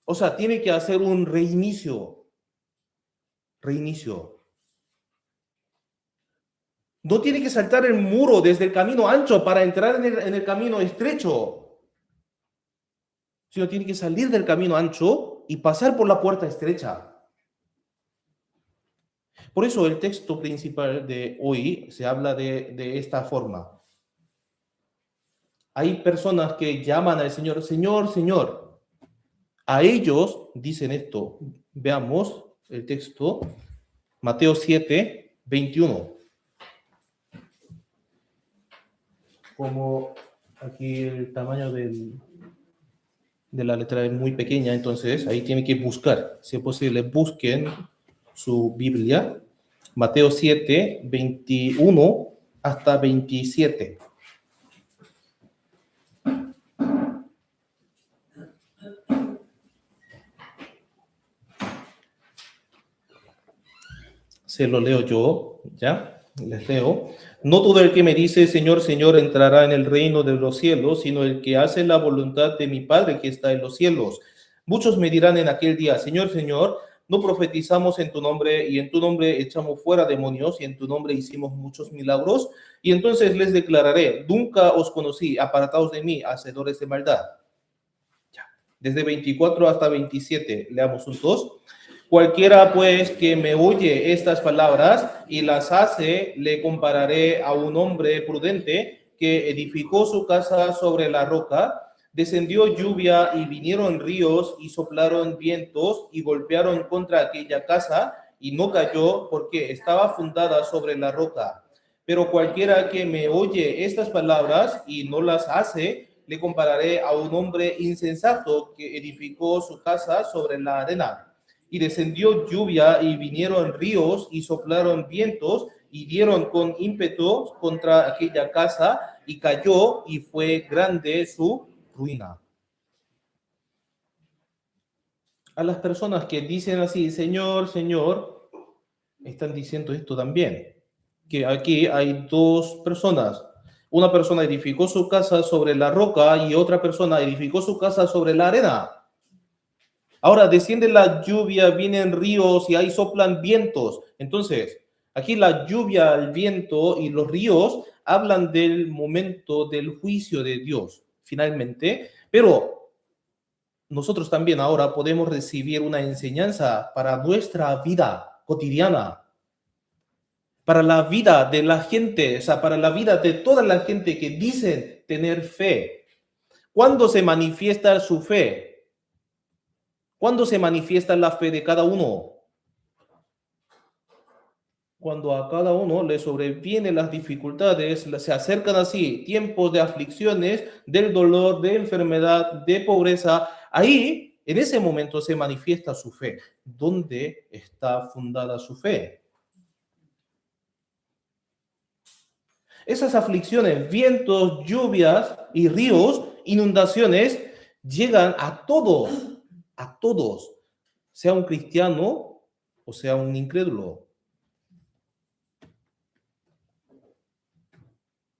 O sea, tiene que hacer un reinicio. No tiene que saltar el muro desde el camino ancho para entrar en el camino estrecho, sino tiene que salir del camino ancho y pasar por la puerta estrecha. Por eso el texto principal de hoy se habla de esta forma. Hay personas que llaman al Señor, Señor, Señor. A ellos dicen esto. Veamos el texto, Mateo 7, 21. Como aquí el tamaño de la letra es muy pequeña, entonces ahí tiene que buscar. Si es posible, busquen su Biblia. Mateo 7, 21 hasta 27. Se lo leo yo, ¿ya? Les leo. No todo el que me dice, Señor, Señor, entrará en el reino de los cielos, sino el que hace la voluntad de mi Padre que está en los cielos. Muchos me dirán en aquel día, Señor, Señor, no profetizamos en tu nombre, y en tu nombre echamos fuera demonios, y en tu nombre hicimos muchos milagros. Y entonces les declararé, nunca os conocí, apartaos de mí, hacedores de maldad. Ya. Desde 24 hasta 27, leamos juntos. Cualquiera pues que me oye estas palabras y las hace, le compararé a un hombre prudente que edificó su casa sobre la roca. Descendió lluvia y vinieron ríos y soplaron vientos y golpearon contra aquella casa y no cayó porque estaba fundada sobre la roca. Pero cualquiera que me oye estas palabras y no las hace, le compararé a un hombre insensato que edificó su casa sobre la arena. Y descendió lluvia y vinieron ríos y soplaron vientos y dieron con ímpetu contra aquella casa y cayó y fue grande su ruina. A las personas que dicen así, Señor, Señor, están diciendo esto también, que aquí hay dos personas. Una persona edificó su casa sobre la roca y otra persona edificó su casa sobre la arena. Ahora desciende la lluvia, vienen ríos y ahí soplan vientos. Entonces, aquí la lluvia, el viento y los ríos hablan del momento del juicio de Dios, finalmente. Pero nosotros también ahora podemos recibir una enseñanza para nuestra vida cotidiana, para la vida de la gente, o sea, para la vida de toda la gente que dicen tener fe. ¿Cuándo se manifiesta su fe? ¿Cuándo se manifiesta la fe de cada uno? Cuando a cada uno le sobrevienen las dificultades, se acercan así tiempos de aflicciones, del dolor, de enfermedad, de pobreza, ahí, en ese momento se manifiesta su fe. ¿Dónde está fundada su fe? Esas aflicciones, vientos, lluvias y ríos, inundaciones, llegan a todos, sea un cristiano o sea un incrédulo,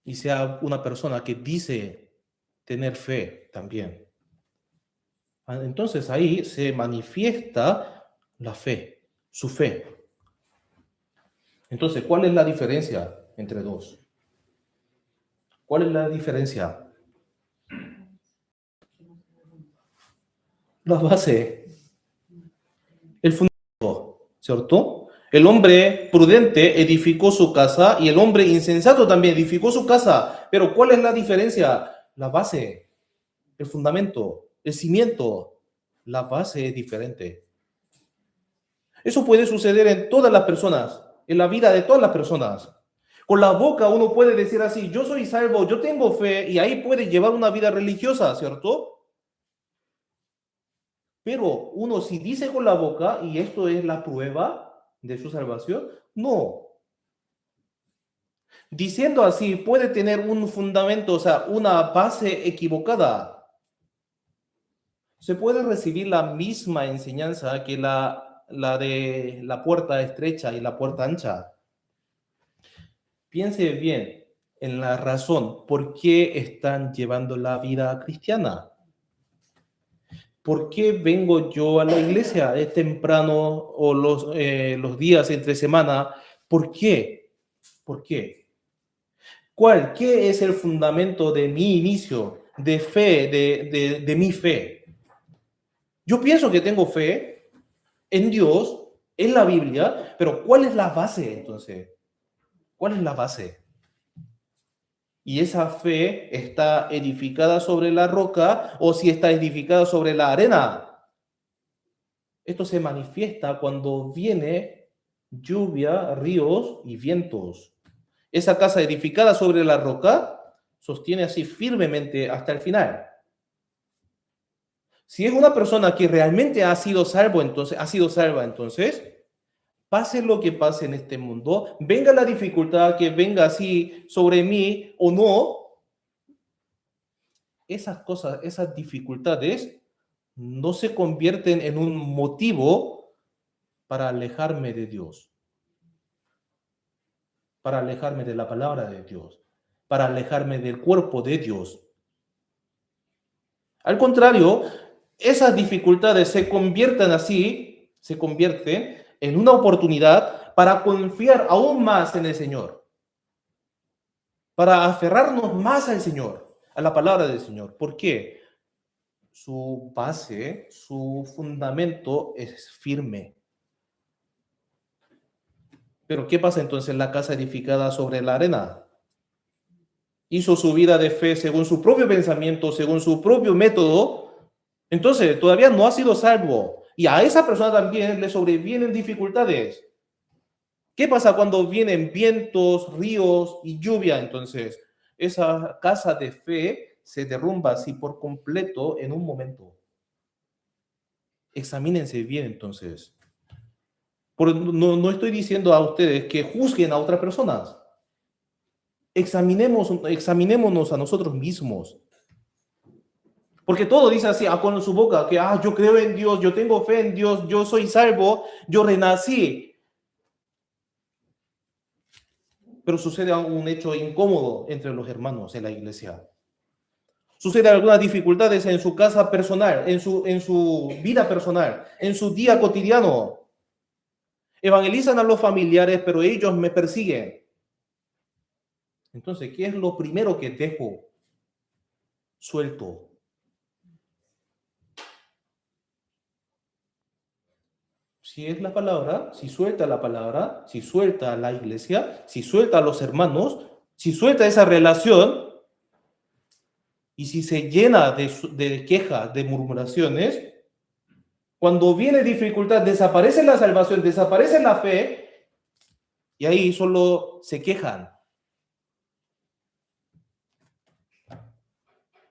y sea una persona que dice tener fe también. Entonces ahí se manifiesta la fe, su fe. Entonces, ¿cuál es la diferencia entre dos? ¿Cuál es la diferencia? La base, el fundamento, ¿cierto? El hombre prudente edificó su casa y el hombre insensato también edificó su casa. Pero ¿cuál es la diferencia? La base, el fundamento, el cimiento. La base es diferente. Eso puede suceder en todas las personas, en la vida de todas las personas. Con la boca uno puede decir así, yo soy salvo, yo tengo fe, y ahí puede llevar una vida religiosa, ¿cierto? Pero uno si dice con la boca, y esto es la prueba de su salvación, no. Diciendo así puede tener un fundamento, o sea, una base equivocada. Se puede recibir la misma enseñanza que la de la puerta estrecha y la puerta ancha. Piense bien en la razón por qué están llevando la vida cristiana. ¿Por qué vengo yo a la iglesia? ¿Es temprano o los días entre semana? ¿Por qué? ¿Por qué? ¿Cuál? ¿Qué es el fundamento de mi inicio, de fe, de mi fe? Yo pienso que tengo fe en Dios, en la Biblia, pero ¿cuál es la base entonces? ¿Cuál es la base? Y esa fe está edificada sobre la roca o si está edificada sobre la arena. Esto se manifiesta cuando viene lluvia, ríos y vientos. Esa casa edificada sobre la roca sostiene así firmemente hasta el final. Si es una persona que realmente ha sido salva, entonces, pase lo que pase en este mundo, venga la dificultad que venga así sobre mí o no, esas cosas, esas dificultades no se convierten en un motivo para alejarme de Dios, para alejarme de la palabra de Dios, para alejarme del cuerpo de Dios. Al contrario, esas dificultades se convierten en una oportunidad para confiar aún más en el Señor, para aferrarnos más al Señor, a la palabra del Señor. ¿Por qué? Su base, su fundamento es firme. Pero ¿qué pasa entonces en la casa edificada sobre la arena? Hizo su vida de fe según su propio pensamiento, según su propio método, entonces todavía no ha sido salvo. Y a esa persona también le sobrevienen dificultades. ¿Qué pasa cuando vienen vientos, ríos y lluvia? Entonces, esa casa de fe se derrumba así por completo en un momento. Examínense bien entonces. No estoy diciendo a ustedes que juzguen a otras personas. Examinémonos a nosotros mismos. Porque todo dice así, con su boca, que yo creo en Dios, yo tengo fe en Dios, yo soy salvo, yo renací. Pero sucede un hecho incómodo entre los hermanos en la iglesia. Sucede algunas dificultades en su casa personal, en su vida personal, en su día cotidiano. Evangelizan a los familiares, pero ellos me persiguen. Entonces, ¿qué es lo primero que dejo suelto? Si es la palabra, si suelta la palabra, si suelta la iglesia, si suelta a los hermanos, si suelta esa relación, y si se llena de quejas, de murmuraciones, cuando viene dificultad, desaparece la salvación, desaparece la fe, y ahí solo se quejan.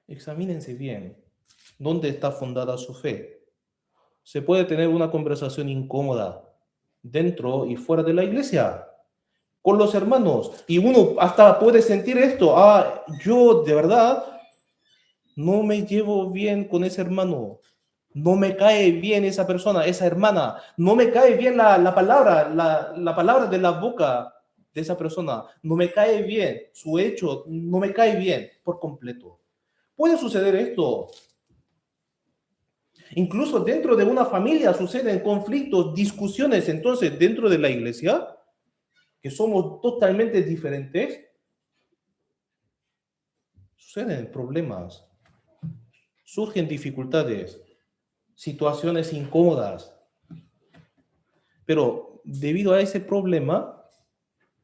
Examínense bien dónde está fundada su fe. Se puede tener una conversación incómoda dentro y fuera de la iglesia, con los hermanos, y uno hasta puede sentir esto, yo de verdad no me llevo bien con ese hermano, no me cae bien esa persona, esa hermana, no me cae bien la palabra, la palabra de la boca de esa persona, no me cae bien, su hecho no me cae bien por completo. Puede suceder esto. Incluso dentro de una familia suceden conflictos, discusiones, entonces dentro de la iglesia, que somos totalmente diferentes, suceden problemas, surgen dificultades. situaciones incómodas. Pero debido a ese problema,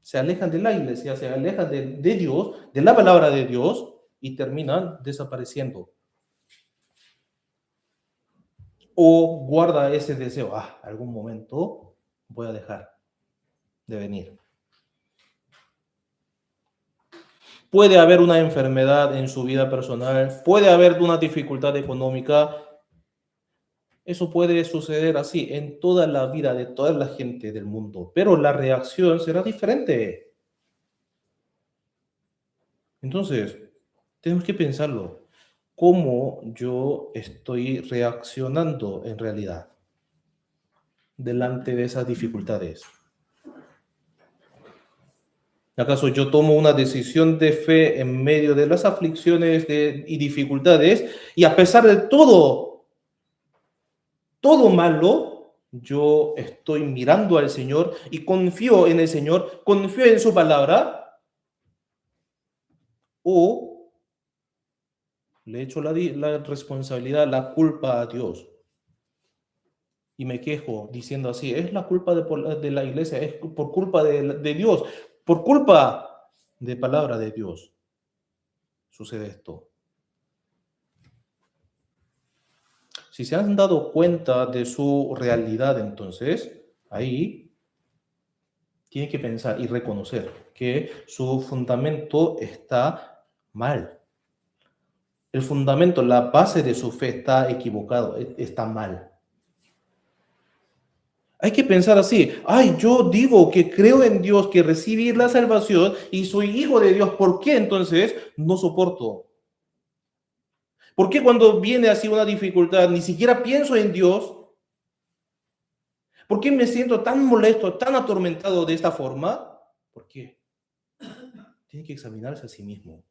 se alejan de la iglesia, se alejan de Dios, de la palabra de Dios, y terminan desapareciendo. O guarda ese deseo, algún momento voy a dejar de venir. Puede haber una enfermedad en su vida personal, puede haber una dificultad económica. Eso puede suceder así en toda la vida de toda la gente del mundo, pero la reacción será diferente. Entonces, tenemos que pensarlo. ¿Cómo yo estoy reaccionando en realidad delante de esas dificultades? ¿Acaso yo tomo una decisión de fe en medio de las aflicciones y dificultades y a pesar de todo malo, yo estoy mirando al Señor y confío en el Señor, confío en su palabra? ¿O le echo la responsabilidad, la culpa a Dios? Y me quejo diciendo así, es la culpa de la iglesia, es por culpa de Dios, por culpa de palabra de Dios sucede esto. Si se han dado cuenta de su realidad, entonces, ahí tiene que pensar y reconocer que su fundamento está mal. El fundamento, la base de su fe está equivocado, está mal. Hay que pensar así, yo digo que creo en Dios, que recibí la salvación y soy hijo de Dios. ¿Por qué entonces no soporto? ¿Por qué cuando viene así una dificultad ni siquiera pienso en Dios? ¿Por qué me siento tan molesto, tan atormentado de esta forma? ¿Por qué? Tiene que examinarse a sí mismo.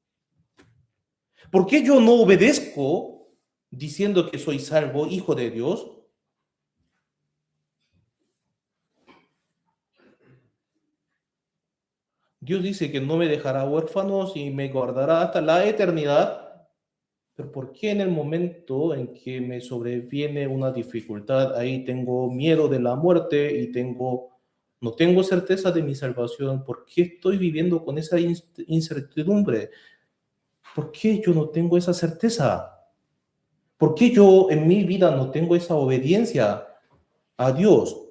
¿Por qué yo no obedezco diciendo que soy salvo, hijo de Dios? Dios dice que no me dejará huérfanos y me guardará hasta la eternidad. Pero ¿por qué en el momento en que me sobreviene una dificultad, ahí tengo miedo de la muerte y no tengo certeza de mi salvación? ¿Por qué estoy viviendo con esa incertidumbre? ¿Por qué yo no tengo esa certeza? ¿Por qué yo en mi vida no tengo esa obediencia a Dios?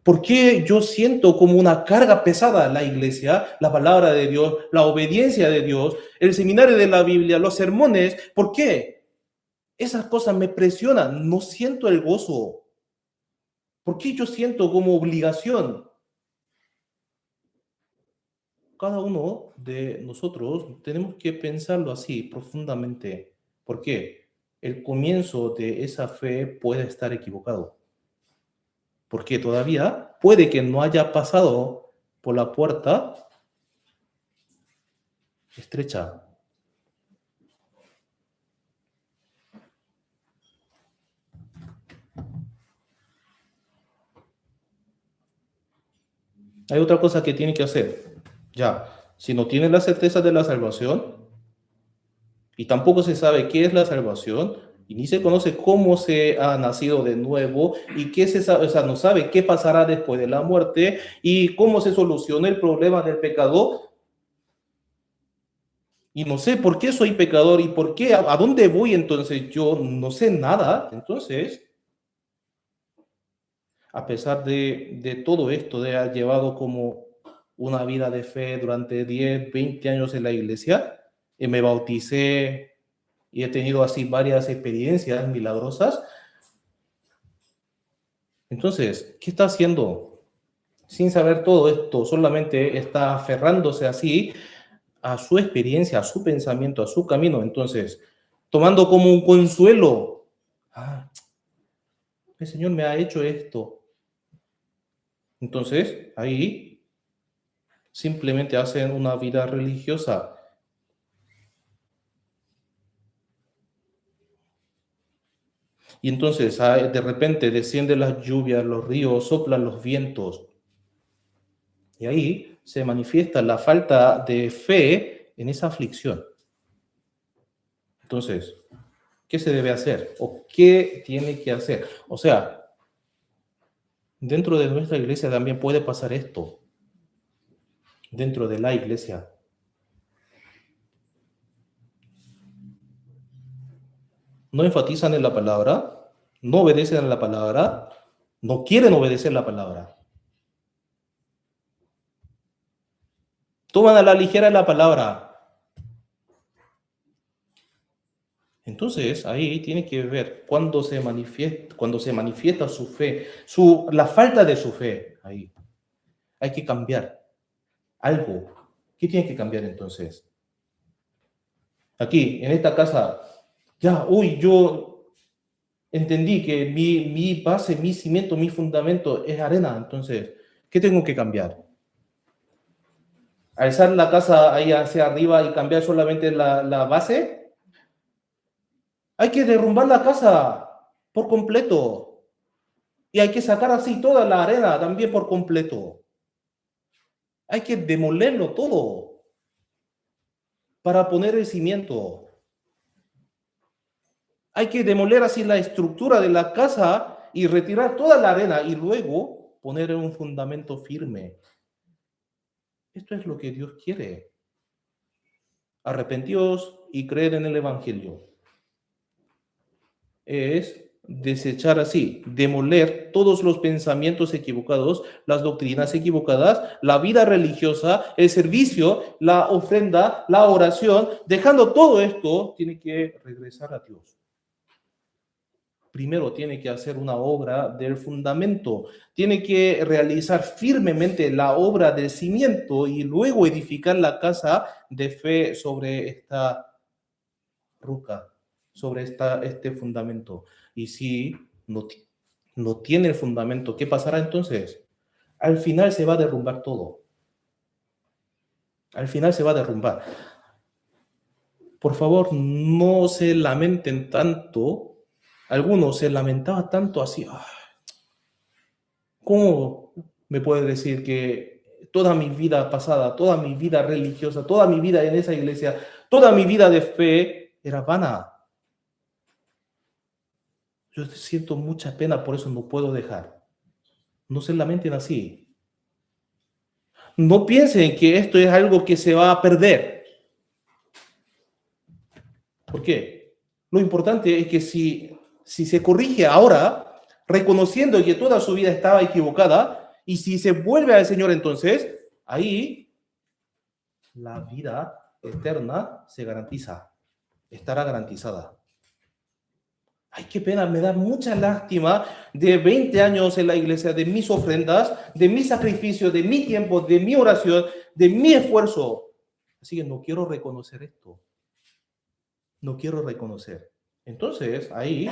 ¿Por qué yo siento como una carga pesada la iglesia, la palabra de Dios, la obediencia de Dios, el seminario de la Biblia, los sermones? ¿Por qué? Esas cosas me presionan, no siento el gozo. ¿Por qué yo siento como obligación? Cada uno de nosotros tenemos que pensarlo así profundamente. ¿Por qué? El comienzo de esa fe puede estar equivocado. Porque todavía puede que no haya pasado por la puerta estrecha. Hay otra cosa que tiene que hacer. Ya, si no tiene la certeza de la salvación y tampoco se sabe qué es la salvación y ni se conoce cómo se ha nacido de nuevo y qué se sabe, no sabe qué pasará después de la muerte y cómo se soluciona el problema del pecado, y no sé por qué soy pecador y por qué, a dónde voy, entonces yo no sé nada. Entonces, a pesar de todo esto, de haber llevado como una vida de fe durante 10, 20 años en la iglesia, y me bauticé y he tenido así varias experiencias milagrosas. Entonces, ¿qué está haciendo? Sin saber todo esto, solamente está aferrándose así a su experiencia, a su pensamiento, a su camino. Entonces, tomando como un consuelo, el Señor me ha hecho esto. Entonces, ahí simplemente hacen una vida religiosa. Y entonces de repente descienden las lluvias, los ríos, soplan los vientos. Y ahí se manifiesta la falta de fe en esa aflicción. Entonces, ¿Qué se debe hacer? ¿O qué tiene que hacer? O sea, dentro de nuestra iglesia también puede pasar esto. Dentro de la iglesia. No enfatizan en la palabra, no obedecen a la palabra, no quieren obedecer la palabra. Toman a la ligera la palabra. Entonces, ahí tiene que ver cuando se manifiesta su fe, la falta de su fe. Ahí hay que cambiar algo. ¿Qué tiene que cambiar entonces? Aquí, en esta casa, yo entendí que mi base, mi cimiento, mi fundamento es arena. Entonces, ¿qué tengo que cambiar? ¿Alzar la casa ahí hacia arriba y cambiar solamente la base? Hay que derrumbar la casa por completo. Y hay que sacar así toda la arena también por completo. Hay que demolerlo todo para poner el cimiento. Hay que demoler así la estructura de la casa y retirar toda la arena y luego poner un fundamento firme. Esto es lo que Dios quiere. Arrepentíos y creed en el Evangelio. Es desechar así, demoler todos los pensamientos equivocados, las doctrinas equivocadas, la vida religiosa, el servicio, la ofrenda, la oración. Dejando todo esto, tiene que regresar a Dios. Primero tiene que hacer una obra del fundamento, tiene que realizar firmemente la obra del cimiento y luego edificar la casa de fe sobre esta roca, sobre este fundamento. Y si no tiene el fundamento, ¿qué pasará entonces? Al final se va a derrumbar todo. Al final se va a derrumbar. Por favor, no se lamenten tanto. Algunos se lamentaban tanto así. ¿Cómo me puede decir que toda mi vida pasada, toda mi vida religiosa, toda mi vida en esa iglesia, toda mi vida de fe era vana? Yo siento mucha pena, por eso no puedo dejar. No se lamenten así. No piensen que esto es algo que se va a perder. ¿Por qué? Lo importante es que si se corrige ahora, reconociendo que toda su vida estaba equivocada, y si se vuelve al Señor, entonces, ahí la vida eterna se garantiza, estará garantizada. Ay, qué pena, me da mucha lástima de 20 años en la iglesia, de mis ofrendas, de mi sacrificio, de mi tiempo, de mi oración, de mi esfuerzo. Así que no quiero reconocer esto. No quiero reconocer. Entonces, ahí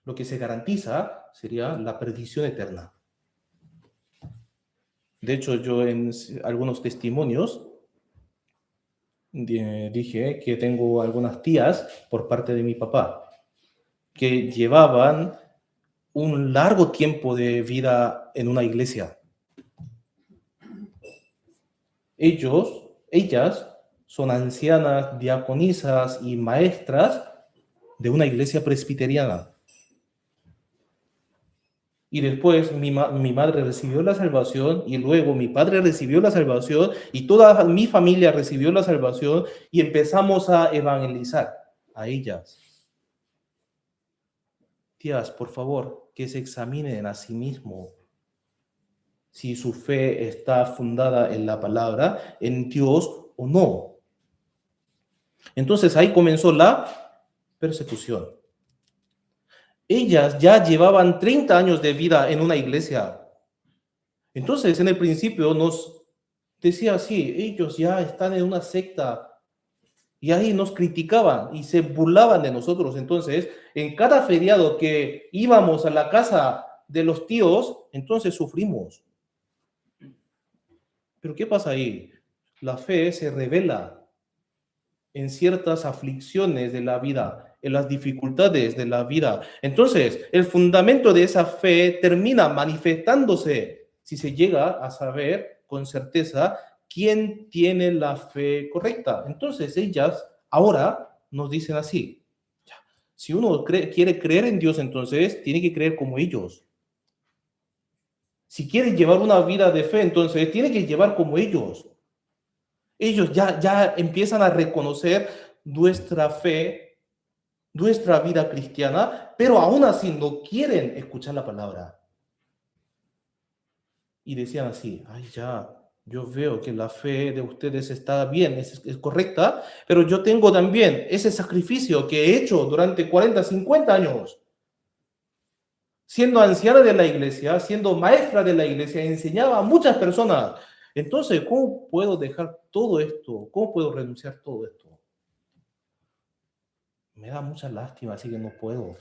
lo que se garantiza sería la perdición eterna. De hecho, yo en algunos testimonios dije que tengo algunas tías por parte de mi papá que llevaban un largo tiempo de vida en una iglesia. Ellas son ancianas, diaconisas y maestras de una iglesia presbiteriana. Y después mi madre recibió la salvación y luego mi padre recibió la salvación y toda mi familia recibió la salvación y empezamos a evangelizar a ellas. Tías, por favor, que se examinen a sí mismos si su fe está fundada en la palabra, en Dios o no. Entonces ahí comenzó la persecución. Ellas ya llevaban 30 años de vida en una iglesia. Entonces, en el principio nos decía así, ellos ya están en una secta y ahí nos criticaban y se burlaban de nosotros. Entonces, en cada feriado que íbamos a la casa de los tíos, entonces sufrimos. Pero ¿qué pasa ahí? La fe se revela en ciertas aflicciones de la vida, en las dificultades de la vida. Entonces, el fundamento de esa fe termina manifestándose si se llega a saber con certeza quién tiene la fe correcta. Entonces, ellas ahora nos dicen así, Si uno quiere creer en Dios, entonces tiene que creer como ellos. Si quiere llevar una vida de fe, entonces tiene que llevar como ellos. Ellos ya empiezan a reconocer nuestra fe, nuestra vida cristiana, pero aún así no quieren escuchar la palabra. Y decían así, ay, ya, yo veo que la fe de ustedes está bien, es correcta, pero yo tengo también ese sacrificio que he hecho durante 40, 50 años. Siendo anciana de la iglesia, siendo maestra de la iglesia, enseñaba a muchas personas. Entonces, ¿cómo puedo dejar todo esto? ¿Cómo puedo renunciar a todo esto? Me da mucha lástima, así que no puedo.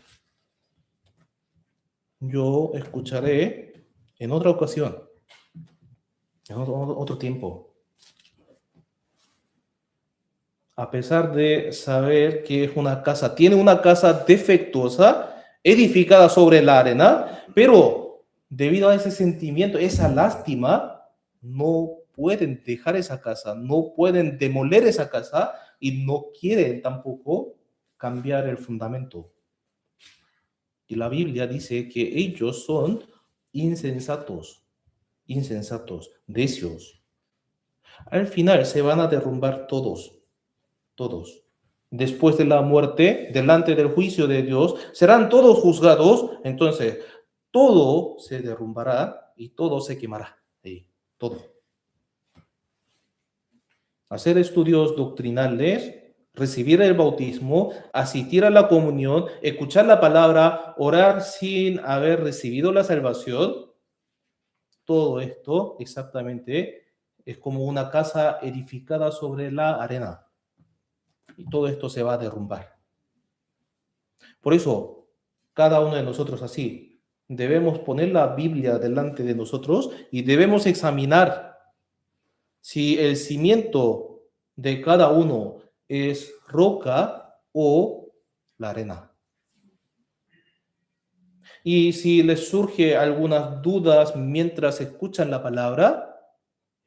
Yo escucharé en otra ocasión, en otro tiempo. A pesar de saber que es una casa, tiene una casa defectuosa, edificada sobre la arena, pero debido a ese sentimiento, esa lástima, no pueden dejar esa casa, no pueden demoler esa casa y no quieren tampoco cambiar el fundamento. Y la Biblia dice que ellos son insensatos, necios. Al final se van a derrumbar todos. Después de la muerte, delante del juicio de Dios, serán todos juzgados, entonces todo se derrumbará y todo se quemará. Ahí, todo. Hacer estudios doctrinales, recibir el bautismo, asistir a la comunión, escuchar la palabra, orar sin haber recibido la salvación, todo esto exactamente es como una casa edificada sobre la arena. Y todo esto se va a derrumbar. Por eso, cada uno de nosotros así, debemos poner la Biblia delante de nosotros y debemos examinar si el cimiento de cada uno es roca o la arena. Y si les surge algunas dudas mientras escuchan la palabra,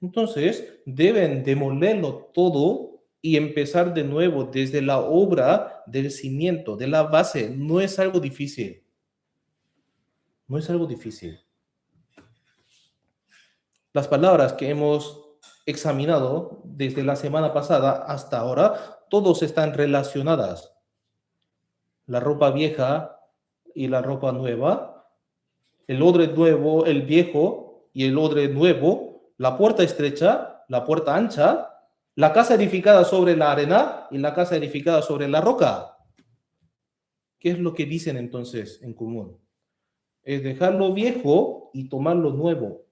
entonces deben demolerlo todo y empezar de nuevo desde la obra del cimiento, de la base. No es algo difícil. No es algo difícil. Las palabras que hemos examinado desde la semana pasada hasta ahora, todos están relacionadas. La ropa vieja y la ropa nueva, el odre nuevo, el viejo y el odre nuevo, la puerta estrecha, la puerta ancha, la casa edificada sobre la arena y la casa edificada sobre la roca. ¿Qué es lo que dicen entonces en común? Es dejar lo viejo y tomar lo nuevo.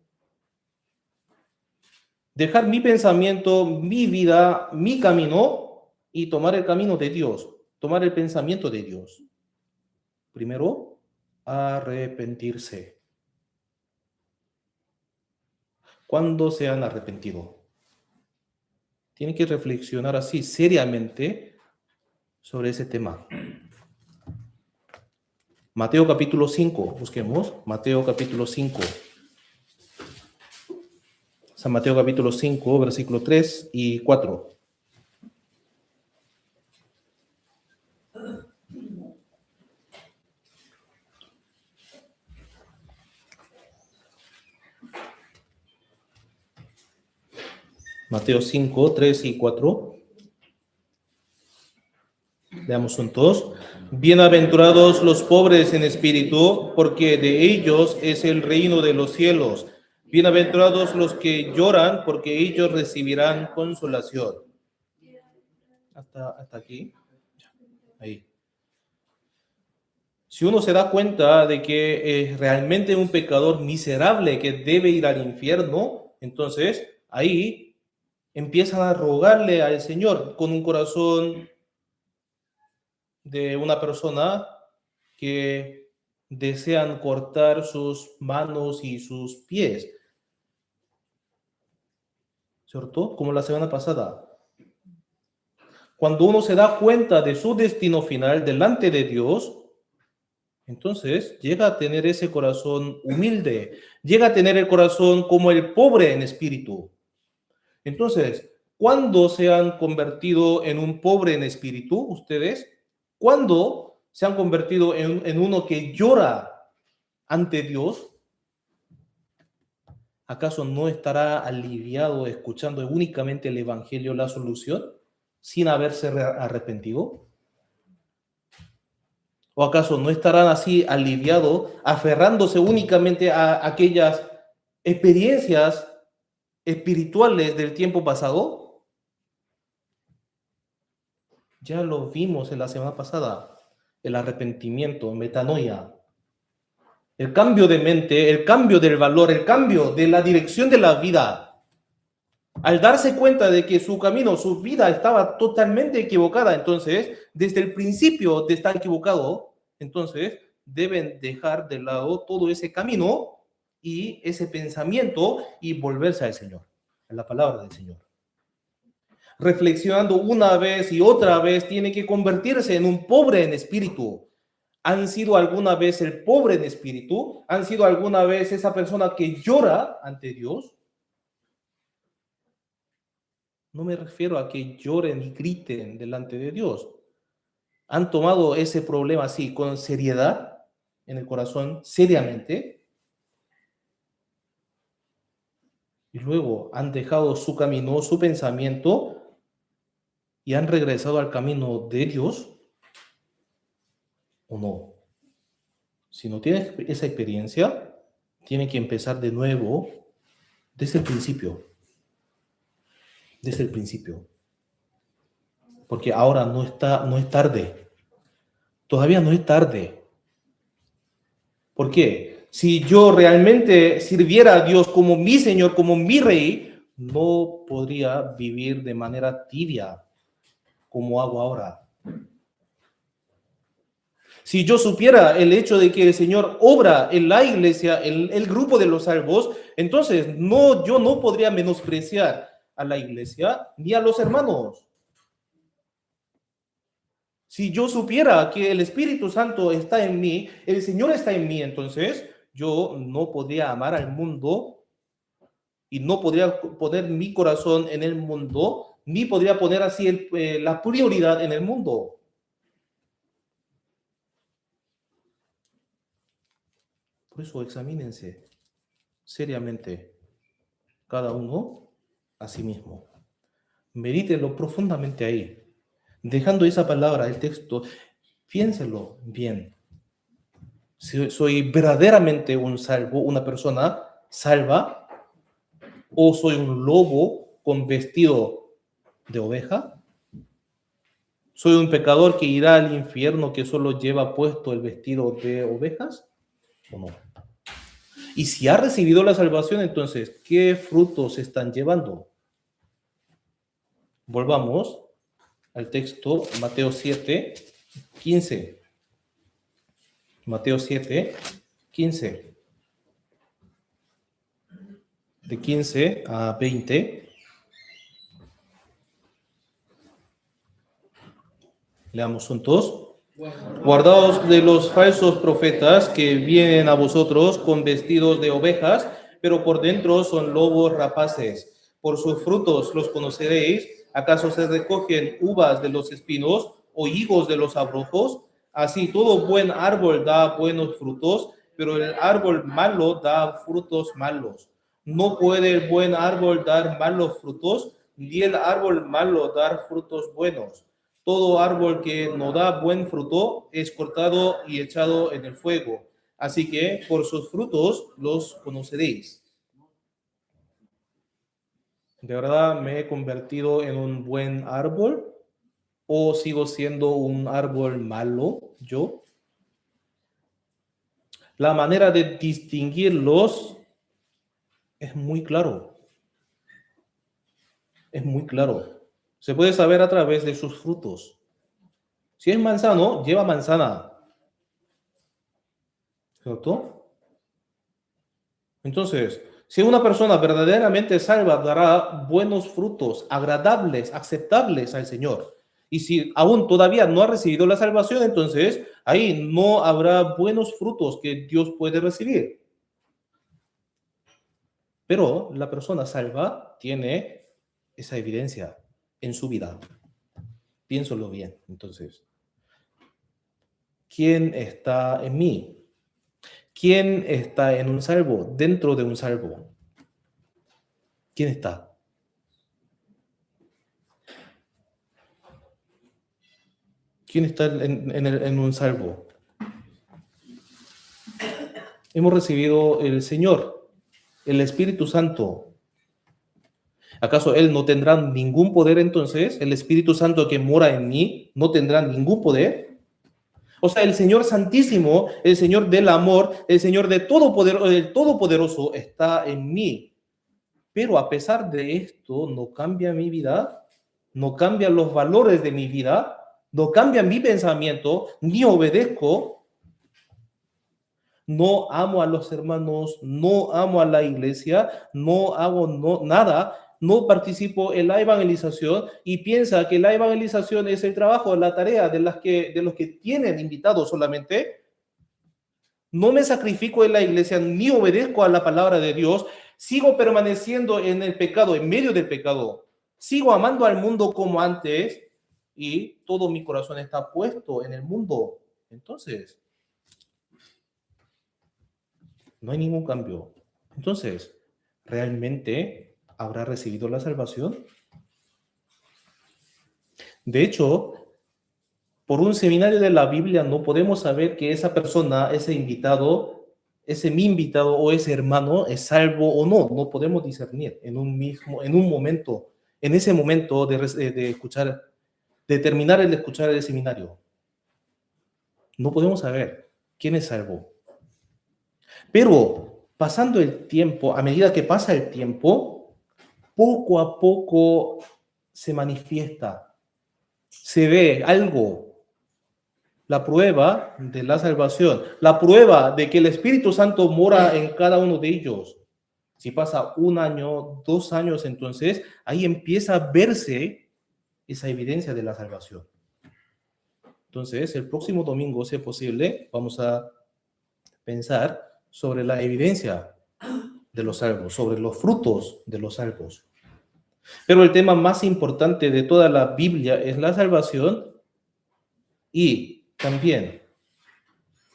Dejar mi pensamiento, mi vida, mi camino y tomar el camino de Dios, tomar el pensamiento de Dios. Primero, arrepentirse. ¿Cuándo se han arrepentido? Tienen que reflexionar así seriamente sobre ese tema. Mateo capítulo 5, busquemos, Mateo capítulo 5. San Mateo capítulo 5, versículo 3 y 4. Mateo 5, 3 y 4. Leamos juntos. Bienaventurados los pobres en espíritu, porque de ellos es el reino de los cielos. Bienaventurados los que lloran, porque ellos recibirán consolación. Hasta aquí. Ahí. Si uno se da cuenta de que es realmente un pecador miserable que debe ir al infierno, entonces ahí empiezan a rogarle al Señor con un corazón de una persona que desean cortar sus manos y sus pies, ¿cierto? Como la semana pasada. Cuando uno se da cuenta de su destino final delante de Dios, entonces llega a tener ese corazón humilde, llega a tener el corazón como el pobre en espíritu. Entonces, ¿cuándo se han convertido en un pobre en espíritu ustedes? ¿Cuándo se han convertido en uno que llora ante Dios, ¿acaso no estará aliviado escuchando únicamente el Evangelio, la solución, sin haberse arrepentido? ¿O acaso no estarán así aliviados, aferrándose únicamente a aquellas experiencias espirituales del tiempo pasado? Ya lo vimos en la semana pasada, el arrepentimiento, metanoia, el cambio de mente, el cambio del valor, el cambio de la dirección de la vida. Al darse cuenta de que su camino, su vida estaba totalmente equivocada, entonces, desde el principio de estar equivocado, entonces deben dejar de lado todo ese camino y ese pensamiento y volverse al Señor, a la palabra del Señor. Reflexionando una vez y otra vez, tiene que convertirse en un pobre en espíritu. ¿Han sido alguna vez el pobre en espíritu? ¿Han sido alguna vez esa persona que llora ante Dios? No me refiero a que lloren y griten delante de Dios. ¿Han tomado ese problema así con seriedad en el corazón, seriamente? Y luego han dejado su camino, su pensamiento y han regresado al camino de Dios, ¿o no? Si no tienes esa experiencia, tiene que empezar de nuevo desde el principio. Desde el principio. Porque ahora no es tarde. Todavía no es tarde. ¿Por qué? Si yo realmente sirviera a Dios como mi Señor, como mi Rey, no podría vivir de manera tibia como hago ahora. Si yo supiera el hecho de que el Señor obra en la iglesia, en el grupo de los salvos, entonces yo no podría menospreciar a la iglesia ni a los hermanos. Si yo supiera que el Espíritu Santo está en mí, el Señor está en mí, entonces yo no podría amar al mundo y no podría poner mi corazón en el mundo, ni podría poner así la prioridad en el mundo. Por eso examínense seriamente cada uno a sí mismo. Medítenlo profundamente ahí. Dejando esa palabra, el texto, piénselo bien. Si soy verdaderamente un salvo, una persona salva, o soy un lobo con vestido de oveja. ¿Soy un pecador que irá al infierno que solo lleva puesto el vestido de ovejas? ¿O no? Y si ha recibido la salvación, entonces, ¿qué frutos están llevando? Volvamos al texto, Mateo 7, 15. Mateo 7, 15. De 15 a 20. Leamos juntos. Guardaos de los falsos profetas que vienen a vosotros con vestidos de ovejas, pero por dentro son lobos rapaces. Por sus frutos los conoceréis. ¿Acaso se recogen uvas de los espinos o higos de los abrojos? Así todo buen árbol da buenos frutos, pero el árbol malo da frutos malos. No puede el buen árbol dar malos frutos, ni el árbol malo dar frutos buenos. Todo árbol que no da buen fruto es cortado y echado en el fuego. Así que por sus frutos los conoceréis. ¿De verdad me he convertido en un buen árbol? ¿O sigo siendo un árbol malo yo? La manera de distinguirlos es muy claro. Es muy claro. Se puede saber a través de sus frutos. Si es manzano, lleva manzana. ¿Cierto? Entonces, si una persona verdaderamente salva, dará buenos frutos, agradables, aceptables al Señor. Y si aún todavía no ha recibido la salvación, entonces ahí no habrá buenos frutos que Dios puede recibir. Pero la persona salva tiene esa evidencia en su vida. Piénsalo bien, entonces. ¿Quién está en mí? ¿Quién está en un salvo? Dentro de un salvo. ¿Quién está? ¿Quién está en un salvo? Hemos recibido el Señor, el Espíritu Santo. ¿Acaso Él no tendrá ningún poder entonces? ¿El Espíritu Santo que mora en mí no tendrá ningún poder? O sea, el Señor Santísimo, el Señor del amor, el Señor de todo poder, el Todopoderoso está en mí. Pero a pesar de esto, no cambia mi vida, no cambian los valores de mi vida, no cambia mi pensamiento, ni obedezco, no amo a los hermanos, no amo a la iglesia, no hago nada, no participo en la evangelización y piensa que la evangelización es el trabajo, la tarea de los que tienen invitados solamente. No me sacrifico en la iglesia ni obedezco a la palabra de Dios, sigo permaneciendo en el pecado, en medio del pecado, sigo amando al mundo como antes y todo mi corazón está puesto en el mundo. Entonces, no hay ningún cambio. Entonces, ¿realmente habrá recibido la salvación? De hecho, por un seminario de la Biblia no podemos saber que esa persona, ese invitado, ese mi invitado o ese hermano es salvo o no. No podemos discernir en un momento, en ese momento de escuchar, de terminar el escuchar el seminario. No podemos saber quién es salvo. Pero pasando el tiempo, a medida que pasa el tiempo, poco a poco se manifiesta, se ve algo, la prueba de la salvación, la prueba de que el Espíritu Santo mora en cada uno de ellos. Si pasa 1 año, 2 años, entonces ahí empieza a verse esa evidencia de la salvación. Entonces, el próximo domingo, si es posible, vamos a pensar sobre la evidencia de los salvos, sobre los frutos de los salvos. Pero el tema más importante de toda la Biblia es la salvación y también,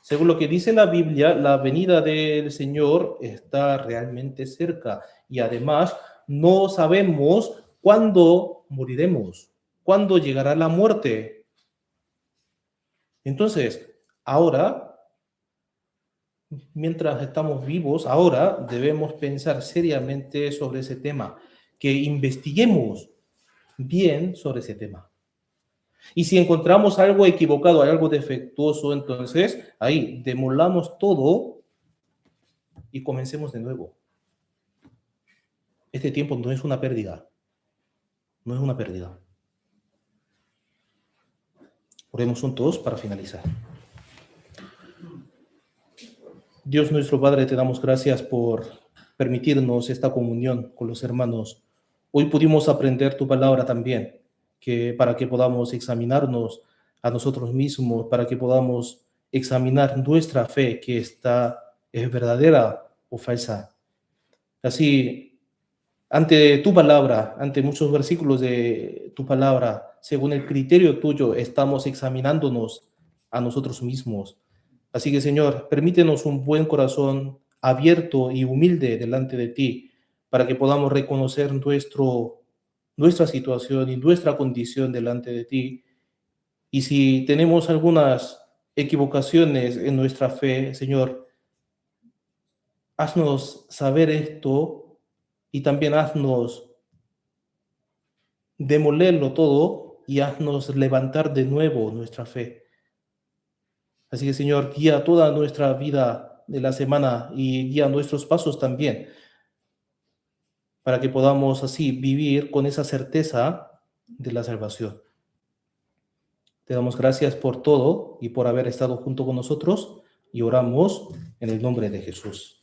según lo que dice la Biblia, la venida del Señor está realmente cerca y además no sabemos cuándo moriremos, cuándo llegará la muerte. Entonces, ahora, mientras estamos vivos, ahora debemos pensar seriamente sobre ese tema, que investiguemos bien sobre ese tema. Y si encontramos algo equivocado, algo defectuoso, entonces ahí demolamos todo y comencemos de nuevo. Este tiempo no es una pérdida, no es una pérdida. Oremos juntos para finalizar. Dios nuestro Padre, te damos gracias por permitirnos esta comunión con los hermanos. Hoy pudimos aprender tu palabra también, para que podamos examinarnos a nosotros mismos, para que podamos examinar nuestra fe, que es verdadera o falsa. Así, ante tu palabra, ante muchos versículos de tu palabra, según el criterio tuyo, estamos examinándonos a nosotros mismos. Así que, Señor, permítenos un buen corazón abierto y humilde delante de ti, para que podamos reconocer nuestra situación y nuestra condición delante de ti. Y si tenemos algunas equivocaciones en nuestra fe, Señor, haznos saber esto y también haznos demolerlo todo y haznos levantar de nuevo nuestra fe. Así que, Señor, guía toda nuestra vida de la semana y guía nuestros pasos también, para que podamos así vivir con esa certeza de la salvación. Te damos gracias por todo y por haber estado junto con nosotros y oramos en el nombre de Jesús.